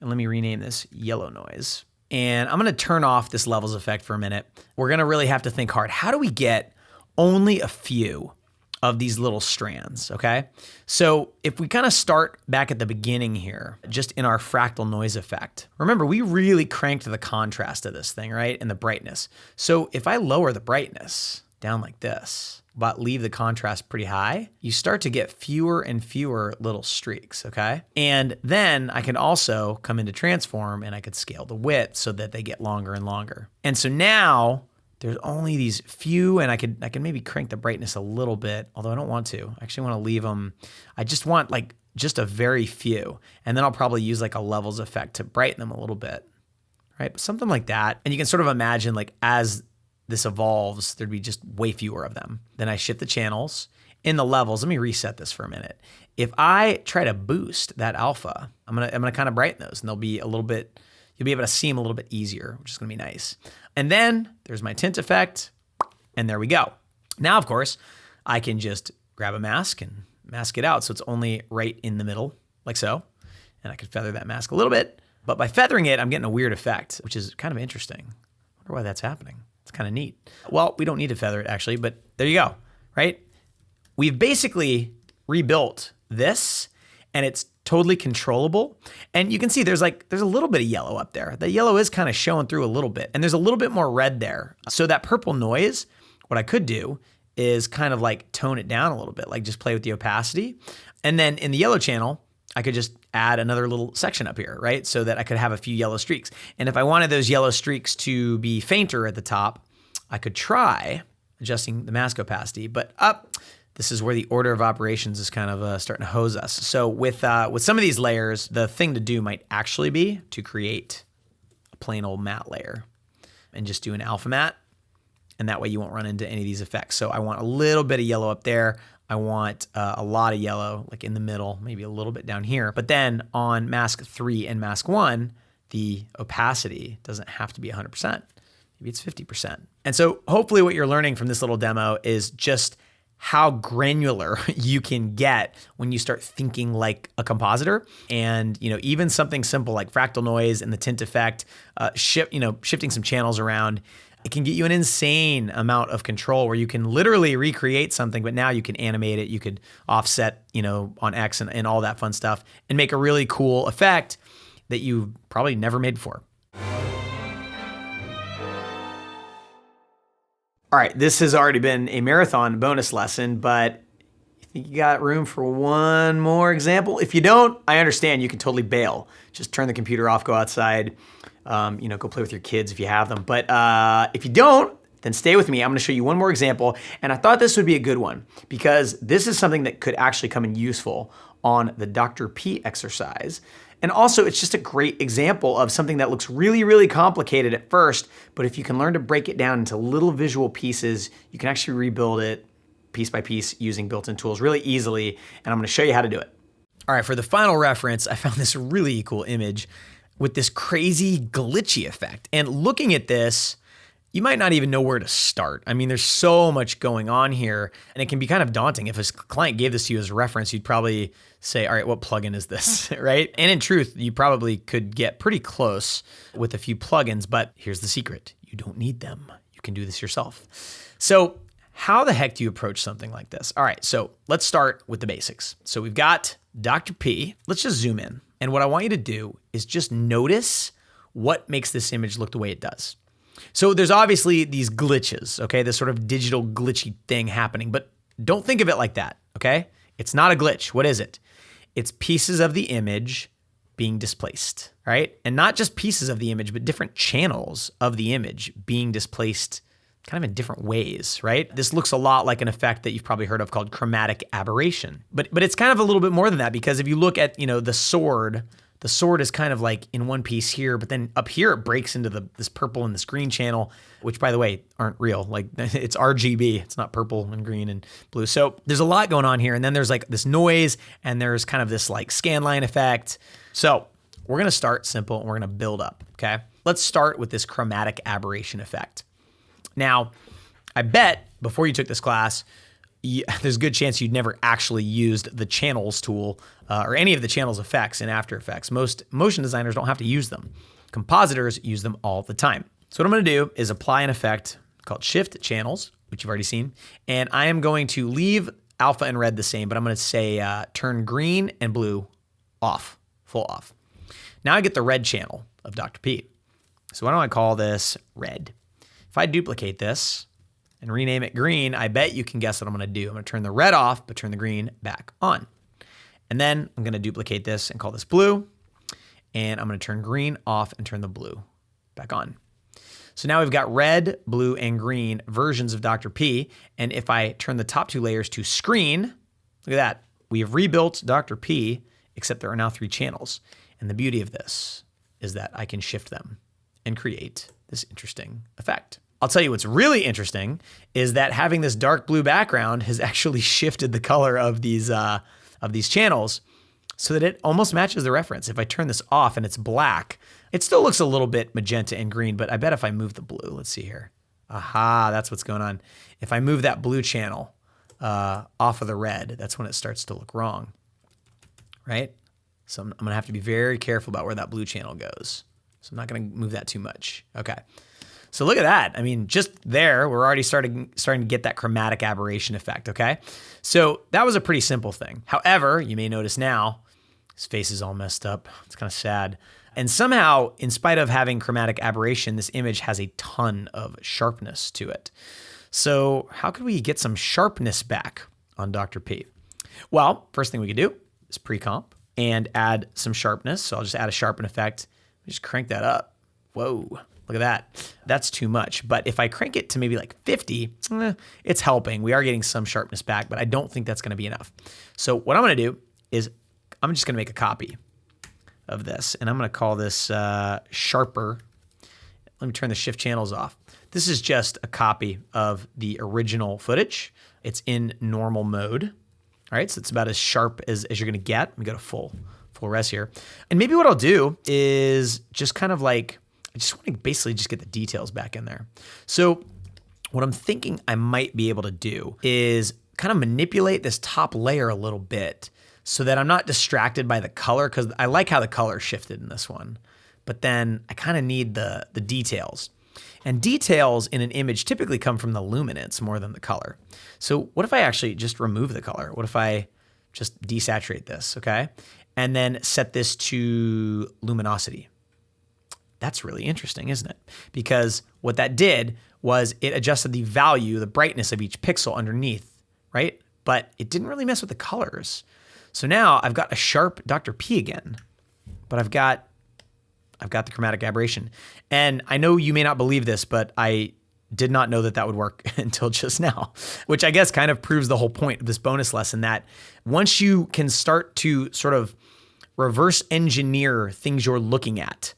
and let me rename this yellow noise. And I'm gonna turn off this levels effect for a minute. We're gonna really have to think hard. How do we get only a few of these little strands, okay? So if we kind of start back at the beginning here, just in our fractal noise effect, remember we really cranked the contrast of this thing, right? And the brightness. So if I lower the brightness down like this, but leave the contrast pretty high, you start to get fewer and fewer little streaks, okay? And then I can also come into transform and I could scale the width so that they get longer and longer. And so now, there's only these few, and I can maybe crank the brightness a little bit, although I don't want to. I actually want to leave them. I just want like just a very few, and then I'll probably use like a levels effect to brighten them a little bit, right? But something like that. And you can sort of imagine like as this evolves, there'd be just way fewer of them. Then I shift the channels. In the levels, let me reset this for a minute. If I try to boost that alpha, I'm gonna kind of brighten those, and they'll be a little bit, you'll be able to see them a little bit easier, which is gonna be nice. And then there's my tint effect, and there we go. Now, of course, I can just grab a mask and mask it out so it's only right in the middle, like so. And I can feather that mask a little bit, but by feathering it, I'm getting a weird effect, which is kind of interesting. I wonder why that's happening. It's kind of neat. Well, we don't need to feather it actually, but there you go, right? We've basically rebuilt this, and it's totally controllable. And you can see there's a little bit of yellow up there. The yellow is kind of showing through a little bit, and there's a little bit more red there. So that purple noise, what I could do is kind of like tone it down a little bit, like just play with the opacity. And then in the yellow channel, I could just add another little section up here, right? So that I could have a few yellow streaks. And if I wanted those yellow streaks to be fainter at the top, I could try adjusting the mask opacity, but this is where the order of operations is kind of starting to hose us. So with some of these layers, the thing to do might actually be to create a plain old matte layer and just do an alpha matte. And that way you won't run into any of these effects. So I want a little bit of yellow up there. I want a lot of yellow, like in the middle, maybe a little bit down here. But then on mask 3 and mask 1, the opacity doesn't have to be 100%. Maybe it's 50%. And so hopefully what you're learning from this little demo is just how granular you can get when you start thinking like a compositor. And even something simple like fractal noise and the tint effect, shifting some channels around, It can get you an insane amount of control where you can literally recreate something, but now you can animate it. You could offset, on X and all that fun stuff and make a really cool effect that you probably never made before. All right, this has already been a marathon bonus lesson, but I think you got room for one more example. If you don't, I understand. You can totally bail. Just turn the computer off, go outside, go play with your kids if you have them. But if you don't, then stay with me. I'm gonna show you one more example. And I thought this would be a good one because this is something that could actually come in useful on the Dr. P exercise. And also, it's just a great example of something that looks really, really complicated at first, but if you can learn to break it down into little visual pieces, you can actually rebuild it piece by piece using built-in tools really easily, and I'm gonna show you how to do it. All right, for the final reference, I found this really cool image with this crazy glitchy effect. And looking at this, you might not even know where to start. I mean, there's so much going on here, and it can be kind of daunting. If a client gave this to you as a reference, you'd probably say, all right, what plugin is this, right? And in truth, you probably could get pretty close with a few plugins, but here's the secret. You don't need them. You can do this yourself. So how the heck do you approach something like this? All right, so let's start with the basics. So we've got Dr. P. Let's just zoom in. And what I want you to do is just notice what makes this image look the way it does. So there's obviously these glitches, okay? This sort of digital glitchy thing happening, but don't think of it like that, okay? It's not a glitch. What is it? It's pieces of the image being displaced, right? And not just pieces of the image, but different channels of the image being displaced kind of in different ways, right? This looks a lot like an effect that you've probably heard of called chromatic aberration. But it's kind of a little bit more than that because if you look at, the sword is kind of like in one piece here, but then up here it breaks into this purple and this green channel, which by the way, aren't real. Like it's RGB, it's not purple and green and blue. So there's a lot going on here. And then there's like this noise and there's kind of this like scanline effect. So we're gonna start simple and we're gonna build up, okay? Let's start with this chromatic aberration effect. Now, I bet before you took this class, there's a good chance you'd never actually used the channels tool or any of the channels effects in After Effects. Most motion designers don't have to use them. Compositors use them all the time. So what I'm gonna do is apply an effect called Shift Channels, which you've already seen. And I am going to leave alpha and red the same, but I'm gonna say turn green and blue off, full off. Now I get the red channel of Dr. P. So why don't I call this red? If I duplicate this and rename it green, I bet you can guess what I'm gonna do. I'm gonna turn the red off, but turn the green back on. And then I'm gonna duplicate this and call this blue. And I'm gonna turn green off and turn the blue back on. So now we've got red, blue, and green versions of Dr. P. And if I turn the top two layers to screen, look at that. We have rebuilt Dr. P, except there are now 3 channels. And the beauty of this is that I can shift them and create this interesting effect. I'll tell you what's really interesting is that having this dark blue background has actually shifted the color of these channels so that it almost matches the reference. If I turn this off and it's black, it still looks a little bit magenta and green, but I bet if I move the blue, let's see here. Aha, that's what's going on. If I move that blue channel off of the red, that's when it starts to look wrong, right? So I'm gonna have to be very careful about where that blue channel goes. So I'm not gonna move that too much. Okay. So look at that. I mean, just there, we're already starting to get that chromatic aberration effect, okay? So that was a pretty simple thing. However, you may notice now, his face is all messed up. It's kind of sad. And somehow, in spite of having chromatic aberration, this image has a ton of sharpness to it. So how could we get some sharpness back on Dr. P? Well, first thing we could do is pre-comp and add some sharpness. So I'll just add a sharpen effect. Just crank that up. Whoa. Look at that. That's too much. But if I crank it to maybe like 50, it's helping. We are getting some sharpness back, but I don't think that's gonna be enough. So what I'm gonna do is I'm just gonna make a copy of this and I'm gonna call this sharper. Let me turn the shift channels off. This is just a copy of the original footage. It's in normal mode. All right, so it's about as sharp as you're gonna get. Let me go to full res here. And maybe what I'll do is just kind of like, I just want to basically just get the details back in there. So what I'm thinking I might be able to do is kind of manipulate this top layer a little bit so that I'm not distracted by the color, because I like how the color shifted in this one, but then I kind of need the details. And details in an image typically come from the luminance more than the color. So what if I actually just remove the color? What if I just desaturate this, okay? And then set this to luminosity. That's really interesting, isn't it? Because what that did was it adjusted the value, the brightness of each pixel underneath, right? But it didn't really mess with the colors. So now I've got a sharp Dr. P again, but I've got the chromatic aberration. And I know you may not believe this, but I did not know that that would work until just now, which I guess kind of proves the whole point of this bonus lesson, that once you can start to sort of reverse engineer things you're looking at,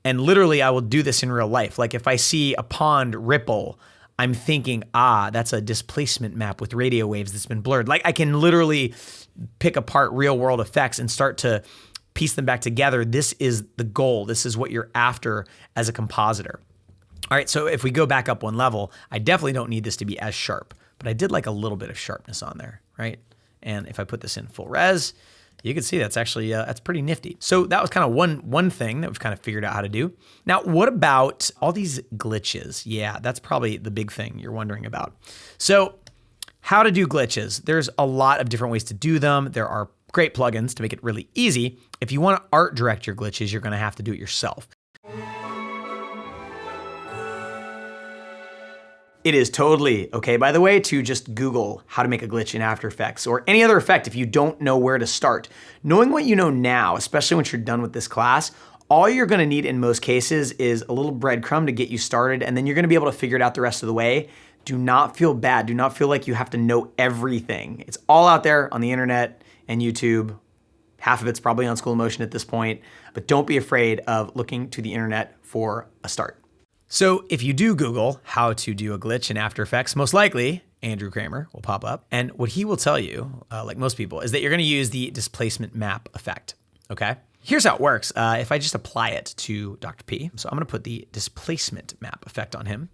and literally I will do this in real life. Like if I see a pond ripple, I'm thinking, that's a displacement map with radio waves that's been blurred. Like I can literally pick apart real world effects and start to piece them back together. This is the goal. This is what you're after as a compositor. All right, so if we go back up one level, I definitely don't need this to be as sharp, but I did like a little bit of sharpness on there, right? And if I put this in full res, you can see that's actually, that's pretty nifty. So that was kind of one thing that we've kind of figured out how to do. Now, what about all these glitches? Yeah, that's probably the big thing you're wondering about. So how to do glitches. There's a lot of different ways to do them. There are great plugins to make it really easy. If you want to art direct your glitches, you're going to have to do it yourself. It is totally okay, by the way, to just Google how to make a glitch in After Effects or any other effect if you don't know where to start. Knowing what you know now, especially once you're done with this class, all you're gonna need in most cases is a little breadcrumb to get you started, and then you're gonna be able to figure it out the rest of the way. Do not feel bad. Do not feel like you have to know everything. It's all out there on the internet and YouTube. Half of it's probably on School of Motion at this point, but don't be afraid of looking to the internet for a start. So if you do Google how to do a glitch in After Effects, most likely Andrew Kramer will pop up. And what he will tell you, like most people, is that you're gonna use the displacement map effect, okay? Here's how it works. If I just apply it to Dr. P, so I'm gonna put the displacement map effect on him.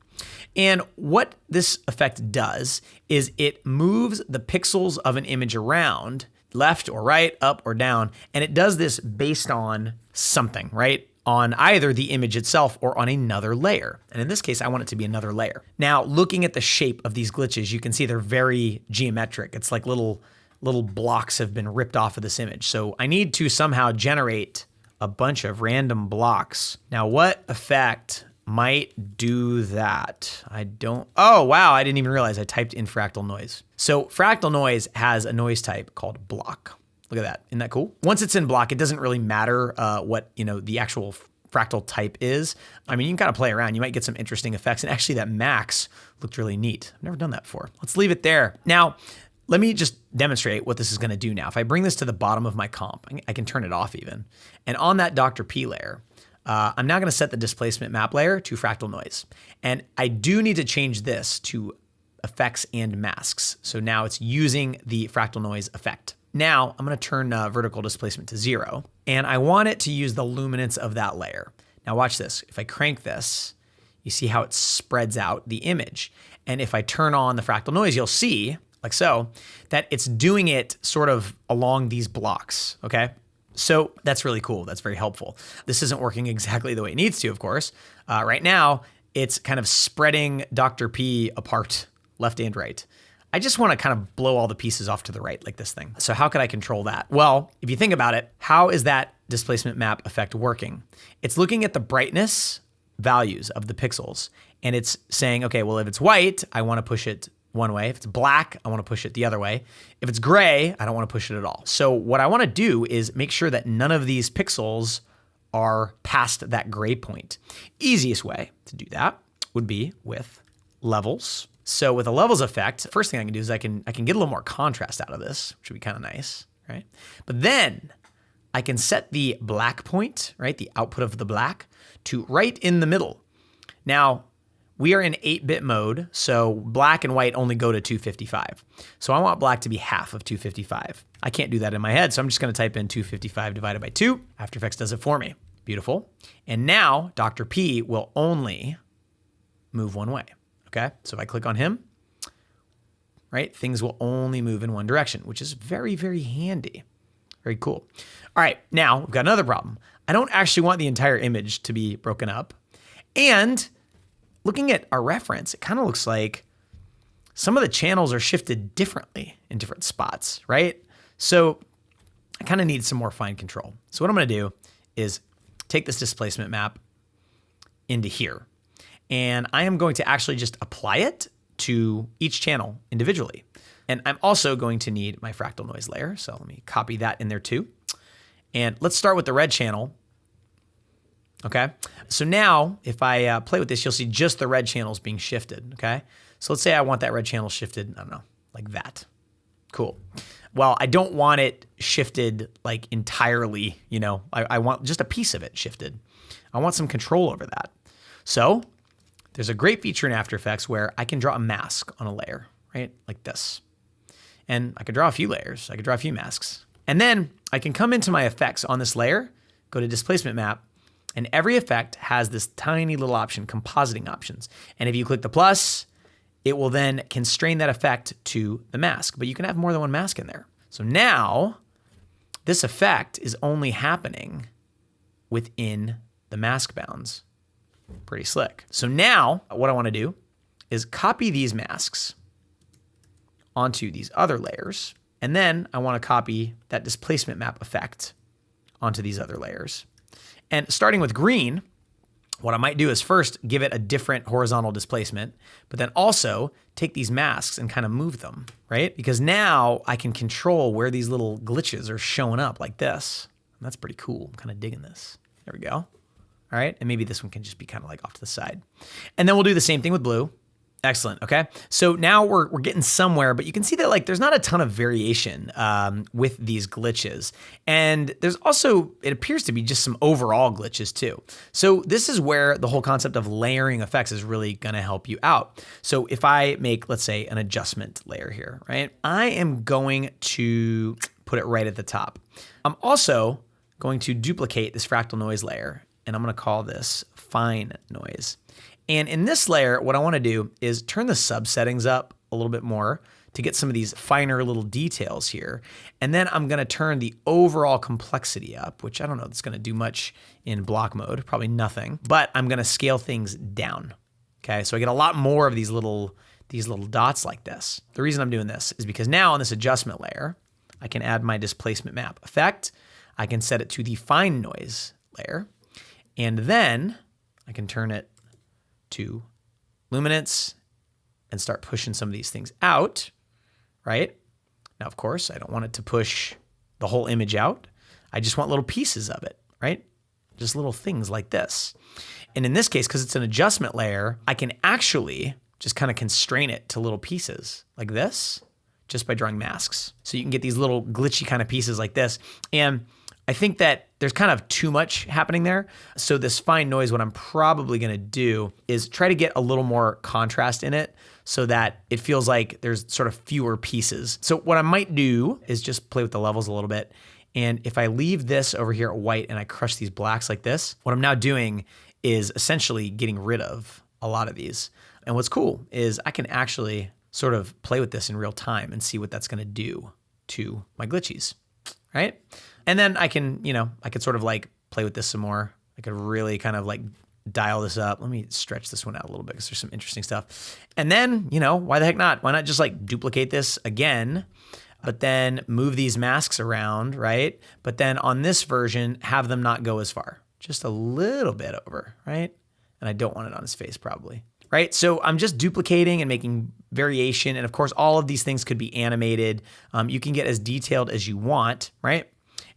And what this effect does is it moves the pixels of an image around, left or right, up or down, and it does this based on something, right? On either the image itself or on another layer. And in this case, I want it to be another layer. Now, looking at the shape of these glitches, you can see they're very geometric. It's like little blocks have been ripped off of this image. So I need to somehow generate a bunch of random blocks. Now, what effect might do that? Oh wow, I didn't even realize I typed in fractal noise. So fractal noise has a noise type called block. Look at that, isn't that cool? Once it's in block, it doesn't really matter what the actual fractal type is. I mean, you can kind of play around. You might get some interesting effects. And actually that max looked really neat. I've never done that before. Let's leave it there. Now, let me just demonstrate what this is gonna do now. If I bring this to the bottom of my comp, I can turn it off even. And on that Dr. P layer, I'm now gonna set the displacement map layer to fractal noise. And I do need to change this to effects and masks. So now it's using the fractal noise effect. Now I'm gonna turn vertical displacement to 0, and I want it to use the luminance of that layer. Now watch this. If I crank this, you see how it spreads out the image. And if I turn on the fractal noise, you'll see, like so, that it's doing it sort of along these blocks, okay? So that's really cool. That's very helpful. This isn't working exactly the way it needs to, of course. Right now, it's kind of spreading Dr. P apart, left and right. I just want to kind of blow all the pieces off to the right like this thing. So how could I control that? Well, if you think about it, how is that displacement map effect working? It's looking at the brightness values of the pixels, and it's saying, okay, well, if it's white, I want to push it one way. If it's black, I want to push it the other way. If it's gray, I don't want to push it at all. So what I want to do is make sure that none of these pixels are past that gray point. Easiest way to do that would be with levels. So with a levels effect, first thing I can do is I can get a little more contrast out of this, which would be kind of nice, right? But then I can set the black point, right? The output of the black to right in the middle. Now, we are in 8-bit mode, so black and white only go to 255. So I want black to be half of 255. I can't do that in my head, so I'm just gonna type in 255 divided by 2. After Effects does it for me. Beautiful. And now Dr. P will only move one way. Okay, so if I click on him, right, things will only move in one direction, which is very, very handy. Very cool. All right, now we've got another problem. I don't actually want the entire image to be broken up. And looking at our reference, it kind of looks like some of the channels are shifted differently in different spots, right? So I kind of need some more fine control. So what I'm gonna do is take this displacement map into here, and I am going to actually just apply it to each channel individually. And I'm also going to need my fractal noise layer. So let me copy that in there too. And let's start with the red channel. Okay, so now if I play with this, you'll see just the red channels being shifted, okay? So let's say I want that red channel shifted, I don't know, like that. Cool. Well, I don't want it shifted like entirely, you know, I want just a piece of it shifted. I want some control over that. So there's a great feature in After Effects where I can draw a mask on a layer, right? Like this. And I could draw a few layers, I could draw a few masks. And then I can come into my effects on this layer, go to displacement map, and every effect has this tiny little option, compositing options. And if you click the plus, it will then constrain that effect to the mask, but you can have more than one mask in there. So now this effect is only happening within the mask bounds. Pretty slick. So now what I want to do is copy these masks onto these other layers. And then I want to copy that displacement map effect onto these other layers. And starting with green, what I might do is first give it a different horizontal displacement, but then also take these masks and kind of move them, right? Because now I can control where these little glitches are showing up like this. And that's pretty cool. I'm kind of digging this. There we go. All right, and maybe this one can just be kind of like off to the side. And then we'll do the same thing with blue. Excellent, okay? So now we're getting somewhere, but you can see that like there's not a ton of variation with these glitches. And there's also, it appears to be just some overall glitches too. So this is where the whole concept of layering effects is really gonna help you out. So if I make, let's say, an adjustment layer here, right? I am going to put it right at the top. I'm also going to duplicate this fractal noise layer, and I'm gonna call this fine noise. And in this layer, what I wanna do is turn the sub settings up a little bit more to get some of these finer little details here. And then I'm gonna turn the overall complexity up, which I don't know if it's gonna do much in block mode, probably nothing, but I'm gonna scale things down, okay? So I get a lot more of these little dots like this. The reason I'm doing this is because now on this adjustment layer, I can add my displacement map effect. I can set it to the fine noise layer, and then I can turn it to luminance and start pushing some of these things out, right? Now, of course, I don't want it to push the whole image out. I just want little pieces of it, right? Just little things like this. And in this case, because it's an adjustment layer, I can actually just kind of constrain it to little pieces like this, just by drawing masks. So you can get these little glitchy kind of pieces like this. And I think that there's kind of too much happening there. So this fine noise, what I'm probably gonna do is try to get a little more contrast in it so that it feels like there's sort of fewer pieces. So what I might do is just play with the levels a little bit. And if I leave this over here at white and I crush these blacks like this, what I'm now doing is essentially getting rid of a lot of these. And what's cool is I can actually sort of play with this in real time and see what that's gonna do to my glitchies, right? And then I can, I could sort of like play with this some more. I could really kind of like dial this up. Let me stretch this one out a little bit because there's some interesting stuff. And then, why the heck not? Why not just like duplicate this again, but then move these masks around, right? But then on this version, have them not go as far, just a little bit over, right? And I don't want it on his face probably, right? So I'm just duplicating and making variation. And of course, all of these things could be animated. You can get as detailed as you want, right?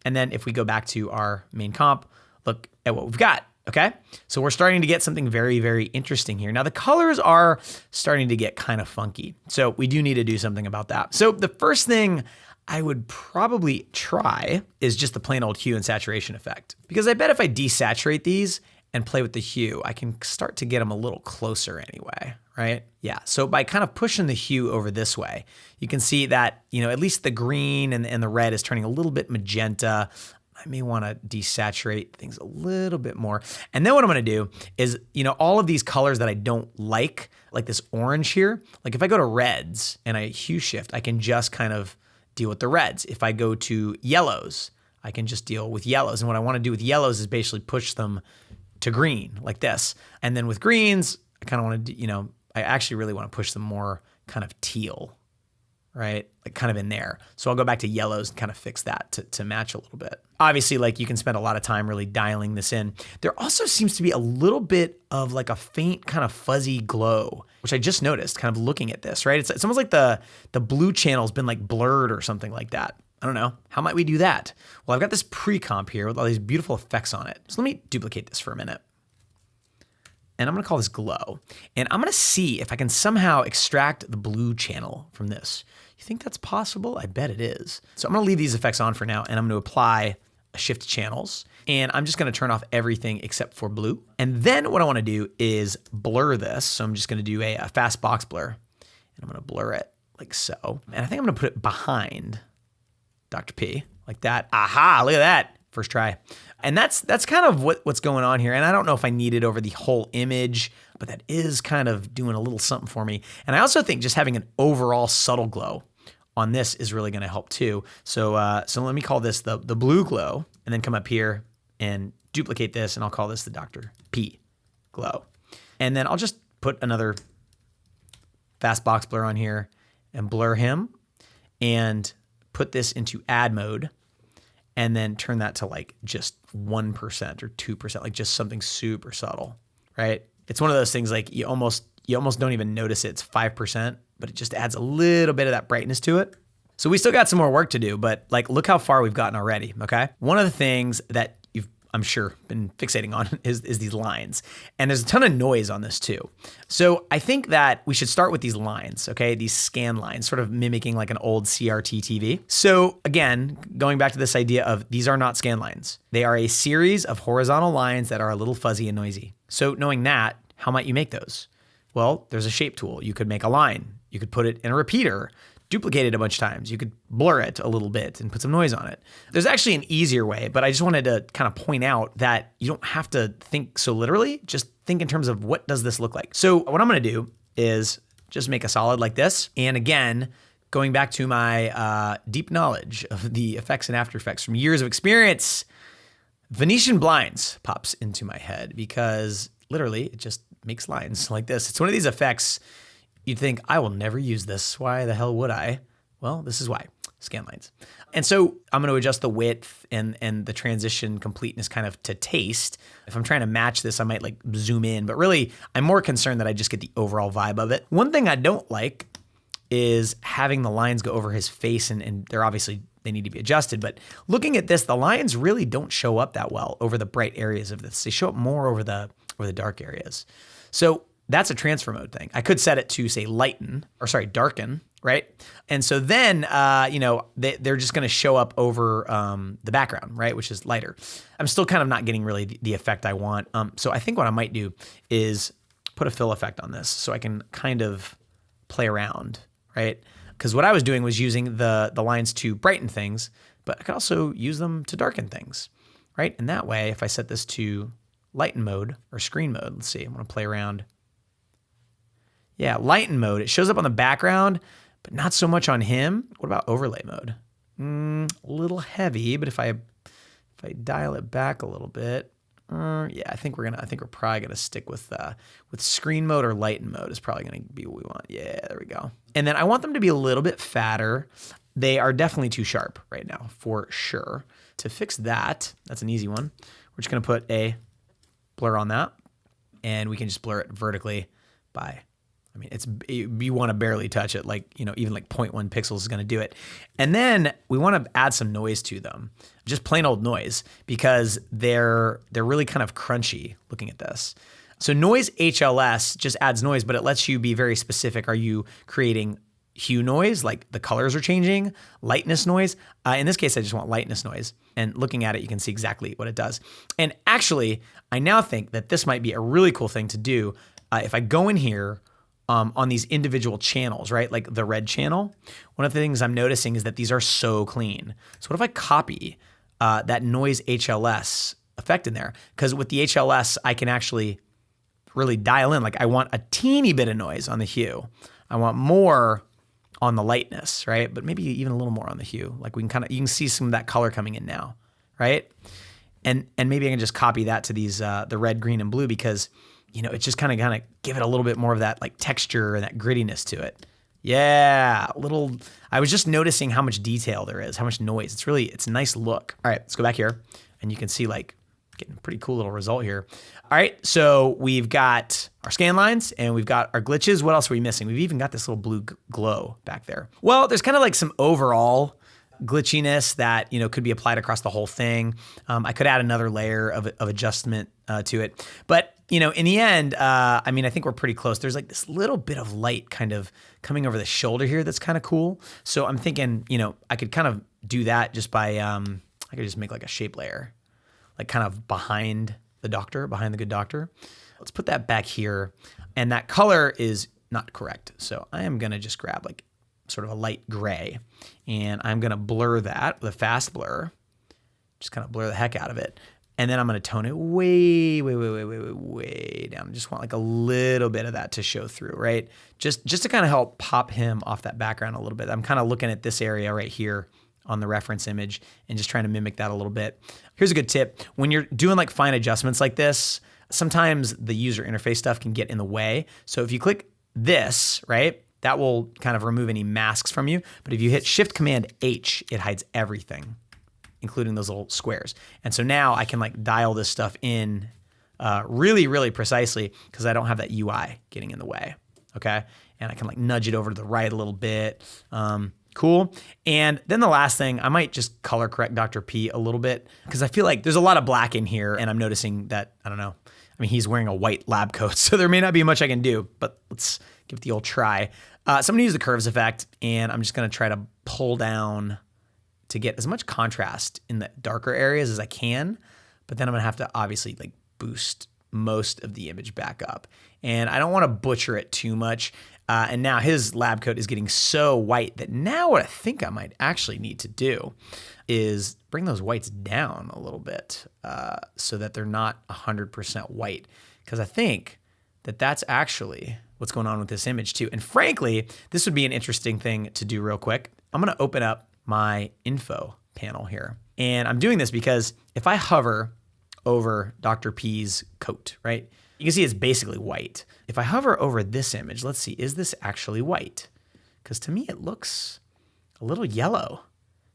And then if we go back to our main comp, look at what we've got, okay? So we're starting to get something very, very interesting here. Now the colors are starting to get kind of funky. So we do need to do something about that. So the first thing I would probably try is just the plain old hue and saturation effect. Because I bet if I desaturate these and play with the hue, I can start to get them a little closer anyway, right? Yeah, so by kind of pushing the hue over this way, you can see that, at least the green and the red is turning a little bit magenta. I may wanna desaturate things a little bit more. And then what I'm gonna do is, all of these colors that I don't like this orange here, like if I go to reds and I hue shift, I can just kind of deal with the reds. If I go to yellows, I can just deal with yellows. And what I wanna do with yellows is basically push them to green like this. And then with greens, I kind of want to, I actually really want to push them more kind of teal, right? Like kind of in there. So I'll go back to yellows and kind of fix that to match a little bit. Obviously, like you can spend a lot of time really dialing this in. There also seems to be a little bit of like a faint kind of fuzzy glow, which I just noticed kind of looking at this, right? It's almost like the blue channel's been like blurred or something like that. I don't know. How might we do that? Well, I've got this pre-comp here with all these beautiful effects on it. So let me duplicate this for a minute. And I'm gonna call this glow. And I'm gonna see if I can somehow extract the blue channel from this. You think that's possible? I bet it is. So I'm gonna leave these effects on for now, and I'm gonna apply a shift channels. And I'm just gonna turn off everything except for blue. And then what I wanna do is blur this. So I'm just gonna do a fast box blur. And I'm gonna blur it like so. And I think I'm gonna put it behind Dr. P, like that. Aha, look at that, first try. And that's kind of what's going on here. And I don't know if I need it over the whole image, but that is kind of doing a little something for me. And I also think just having an overall subtle glow on this is really gonna help too. So let me call this the blue glow, and then come up here and duplicate this, and I'll call this the Dr. P glow. And then I'll just put another fast box blur on here and blur him, and put this into add mode, and then turn that to like just 1% or 2%, like just something super subtle, right? It's one of those things like you almost don't even notice it's 5%, but it just adds a little bit of that brightness to it. So we still got some more work to do, but like look how far we've gotten already, okay? One of the things that you've, I'm sure, been fixating on is these lines. And there's a ton of noise on this too. So I think that we should start with these lines, okay? These scan lines, sort of mimicking like an old CRT TV. So again, going back to this idea of these are not scan lines. They are a series of horizontal lines that are a little fuzzy and noisy. So knowing that, how might you make those? Well, there's a shape tool. You could make a line. You could put it in a repeater, duplicate it a bunch of times. You could blur it a little bit and put some noise on it. There's actually an easier way, but I just wanted to kind of point out that you don't have to think so literally. Just think in terms of what does this look like? So what I'm gonna do is just make a solid like this. And again, going back to my deep knowledge of the effects and After Effects from years of experience, Venetian blinds pops into my head because literally it just makes lines like this. It's one of these effects you'd think, I will never use this. Why the hell would I? Well, this is why. Scan lines. And so I'm going to adjust the width and the transition completeness kind of to taste. If I'm trying to match this, I might like zoom in, but really I'm more concerned that I just get the overall vibe of it. One thing I don't like is having the lines go over his face, and they're obviously, they need to be adjusted, but looking at this, the lines really don't show up that well over the bright areas of this. They show up more over the dark areas. So that's a transfer mode thing. I could set it to say darken, right? And so then, they're just gonna show up over the background, right? Which is lighter. I'm still kind of not getting really the effect I want. So I think what I might do is put a fill effect on this so I can kind of play around, right? Because what I was doing was using the lines to brighten things, but I could also use them to darken things, right? And that way, if I set this to lighten mode or screen mode, let's see, I'm gonna play around. Yeah, lighten mode, it shows up on the background, but not so much on him. What about overlay mode? A little heavy, but if I dial it back a little bit, yeah, I think we're probably gonna stick with screen mode or lighten mode is probably gonna be what we want. Yeah, there we go. And then I want them to be a little bit fatter. They are definitely too sharp right now, for sure. To fix that, that's an easy one. We're just gonna put a blur on that, and we can just blur it vertically by, you want to barely touch it, like, even like 0.1 pixels is going to do it. And then we want to add some noise to them, just plain old noise, because they're really kind of crunchy looking at this. So noise HLS just adds noise, but it lets you be very specific. Are you creating hue noise, like the colors are changing, lightness noise? In this case, I just want lightness noise. And looking at it, you can see exactly what it does. And actually, I now think that this might be a really cool thing to do. If I go in here, on these individual channels, right? Like the red channel. One of the things I'm noticing is that these are so clean. So what if I copy that noise HLS effect in there? Because with the HLS, I can actually really dial in. Like I want a teeny bit of noise on the hue. I want more on the lightness, right? But maybe even a little more on the hue. Like you can see some of that color coming in now, right? And maybe I can just copy that to these, the red, green, and blue, because it's just kind of give it a little bit more of that like texture and that grittiness to it. Yeah, I was just noticing how much detail there is, how much noise. It's a nice look. All right, let's go back here and you can see like getting a pretty cool little result here. All right, so we've got our scan lines and we've got our glitches. What else are we missing? We've even got this little blue glow back there. Well, there's kind of like some overall glitchiness that, could be applied across the whole thing. I could add another layer of adjustment to it. But, in the end, I think we're pretty close. There's like this little bit of light kind of coming over the shoulder here that's kind of cool. So I'm thinking, I could kind of do that just by, I could just make like a shape layer, like kind of behind the good doctor. Let's put that back here. And that color is not correct. So I am going to just grab like sort of a light gray and I'm going to blur that with a fast blur, just kind of blur the heck out of it. And then I'm going to tone it way down. I just want like a little bit of that to show through, right? Just to kind of help pop him off that background a little bit. I'm kind of looking at this area right here on the reference image and just trying to mimic that a little bit. Here's a good tip. When you're doing like fine adjustments like this, sometimes the user interface stuff can get in the way. So if you click this, right, that will kind of remove any masks from you. But if you hit Shift-Command-H, it hides everything, including those little squares. And so now I can like dial this stuff in really precisely because I don't have that UI getting in the way, okay? And I can like nudge it over to the right a little bit. Cool. And then the last thing, I might just color correct Dr. P a little bit because I feel like there's a lot of black in here and I'm noticing that, I don't know, he's wearing a white lab coat, so there may not be much I can do, but let's give it the old try. So I'm gonna use the curves effect and I'm just gonna try to pull down to get as much contrast in the darker areas as I can, but then I'm gonna have to obviously like boost most of the image back up. And I don't wanna butcher it too much. And now his lab coat is getting so white that now what I think I might actually need to do is bring those whites down a little bit so that they're not 100% white. Because I think that that's actually what's going on with this image too. And frankly, this would be an interesting thing to do real quick. I'm gonna open up my info panel here. And I'm doing this because if I hover over Dr. P's coat, right? You can see it's basically white. If I hover over this image, let's see, is this actually white? Because to me, it looks a little yellow.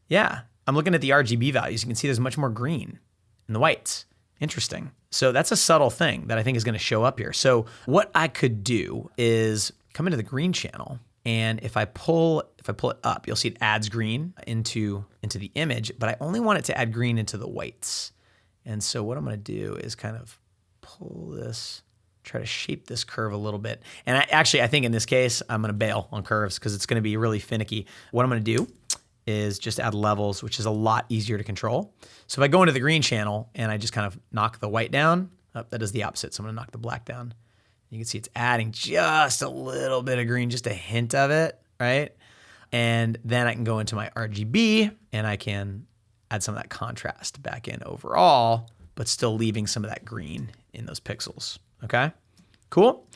Yeah, I'm looking at the RGB values. You can see there's much more green in the whites. Interesting. So that's a subtle thing that I think is gonna show up here. So what I could do is come into the green channel, and if I pull it up, you'll see it adds green into the image, but I only want it to add green into the whites. And so what I'm gonna do is kind of pull this, try to shape this curve a little bit. And I think in this case, I'm gonna bail on curves because it's gonna be really finicky. What I'm gonna do is just add levels, which is a lot easier to control. So if I go into the green channel and I just kind of knock the white down, that does the opposite. So I'm gonna knock the black down. You can see it's adding just a little bit of green, just a hint of it, right? And then I can go into my RGB and I can add some of that contrast back in overall, but still leaving some of that green in those pixels, okay? Cool.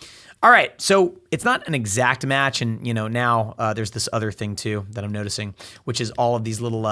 All right, so it's not an exact match, and now there's this other thing too that I'm noticing, which is all of these little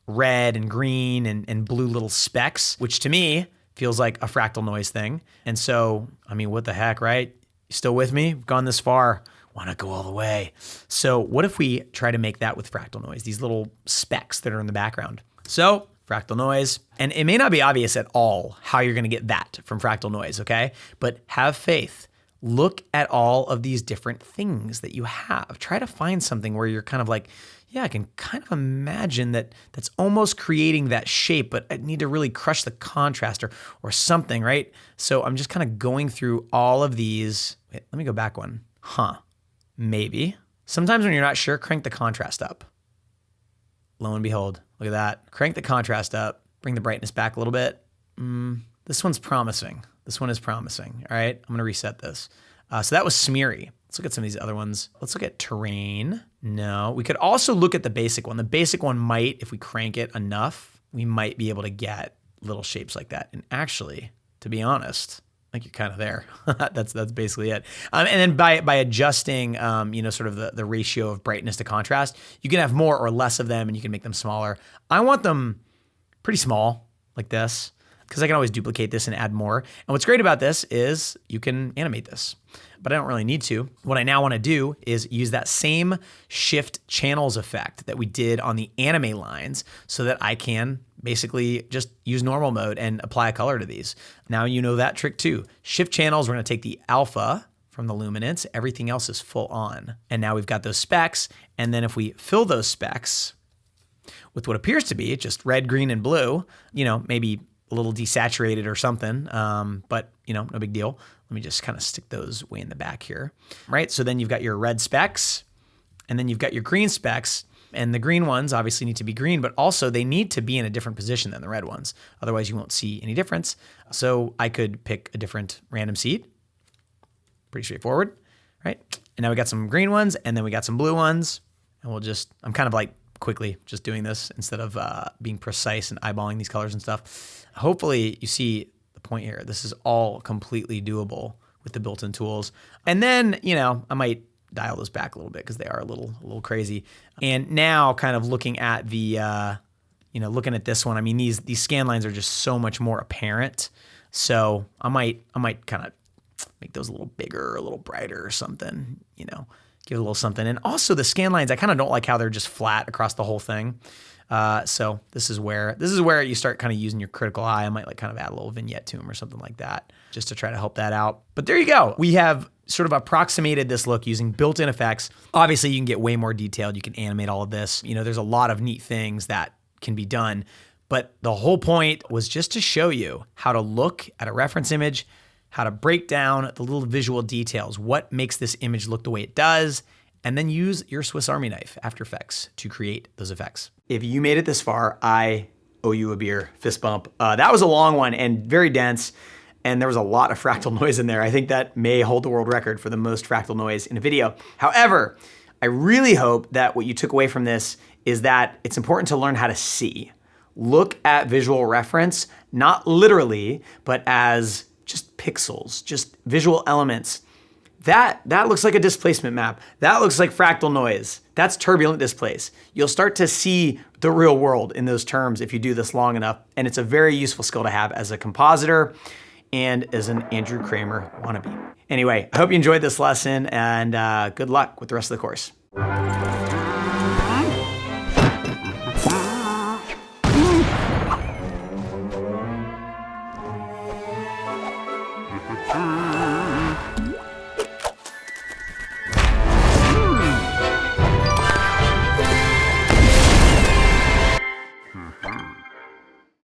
red and green and blue little specks, which to me feels like a fractal noise thing. And so, what the heck, right? You still with me? We've gone this far. Want to go all the way. So what if we try to make that with fractal noise, these little specks that are in the background? So fractal noise, and it may not be obvious at all how you're gonna get that from fractal noise, okay? But have faith. Look at all of these different things that you have. Try to find something where you're kind of like, yeah, I can kind of imagine that's almost creating that shape, but I need to really crush the contrast or something, right? So I'm just kind of going through all of these. Wait, let me go back one. Maybe. Sometimes when you're not sure, crank the contrast up. Lo and behold, look at that. Crank the contrast up, bring the brightness back a little bit. This one's promising. This one is promising, all right? I'm gonna reset this. So that was smeary. Let's look at some of these other ones. Let's look at terrain. No, we could also look at the basic one. The basic one might, if we crank it enough, we might be able to get little shapes like that. And actually, to be honest, I think you're kind of there. That's basically it. And then by adjusting, sort of the ratio of brightness to contrast, you can have more or less of them and you can make them smaller. I want them pretty small like this. because I can always duplicate this and add more. And what's great about this is you can animate this, but I don't really need to. What I now want to do is use that same shift channels effect that we did on the anime lines so that I can basically just use normal mode and apply a color to these. Now you know that trick too. Shift channels, we're going to take the alpha from the luminance, everything else is full on. And now we've got those specks. And then if we fill those specks with what appears to be just red, green, and blue, maybe a little desaturated or something, but no big deal. Let me just kind of stick those way in the back here, right? So then you've got your red specks, and then you've got your green specks, and the green ones obviously need to be green, but also they need to be in a different position than the red ones. Otherwise you won't see any difference. So I could pick a different random seed. Pretty straightforward, right? And now we got some green ones, and then we got some blue ones, and I'm kind of like quickly just doing this instead of being precise and eyeballing these colors and stuff. Hopefully you see the point here. This is all completely doable with the built-in tools. And then, I might dial those back a little bit because they are a little crazy. And now kind of looking at the, looking at this one, I mean, these scan lines are just so much more apparent. So I might kind of make those a little bigger, a little brighter or something, give it a little something. And also the scan lines, I kind of don't like how they're just flat across the whole thing. So this is where you start kind of using your critical eye. I might kind of add a little vignette to them or something like that, just to try to help that out. But there you go. We have sort of approximated this look using built-in effects. Obviously you can get way more detailed. You can animate all of this. There's a lot of neat things that can be done, but the whole point was just to show you how to look at a reference image, how to break down the little visual details, what makes this image look the way it does, and then use your Swiss Army knife, After Effects, to create those effects. If you made it this far, I owe you a beer, fist bump. That was a long one and very dense, and there was a lot of fractal noise in there. I think that may hold the world record for the most fractal noise in a video. However, I really hope that what you took away from this is that it's important to learn how to see. Look at visual reference, not literally, but as just pixels, just visual elements. That looks like a displacement map. That looks like fractal noise. That's turbulent displace. You'll start to see the real world in those terms if you do this long enough, and it's a very useful skill to have as a compositor and as an Andrew Kramer wannabe. Anyway, I hope you enjoyed this lesson, and good luck with the rest of the course.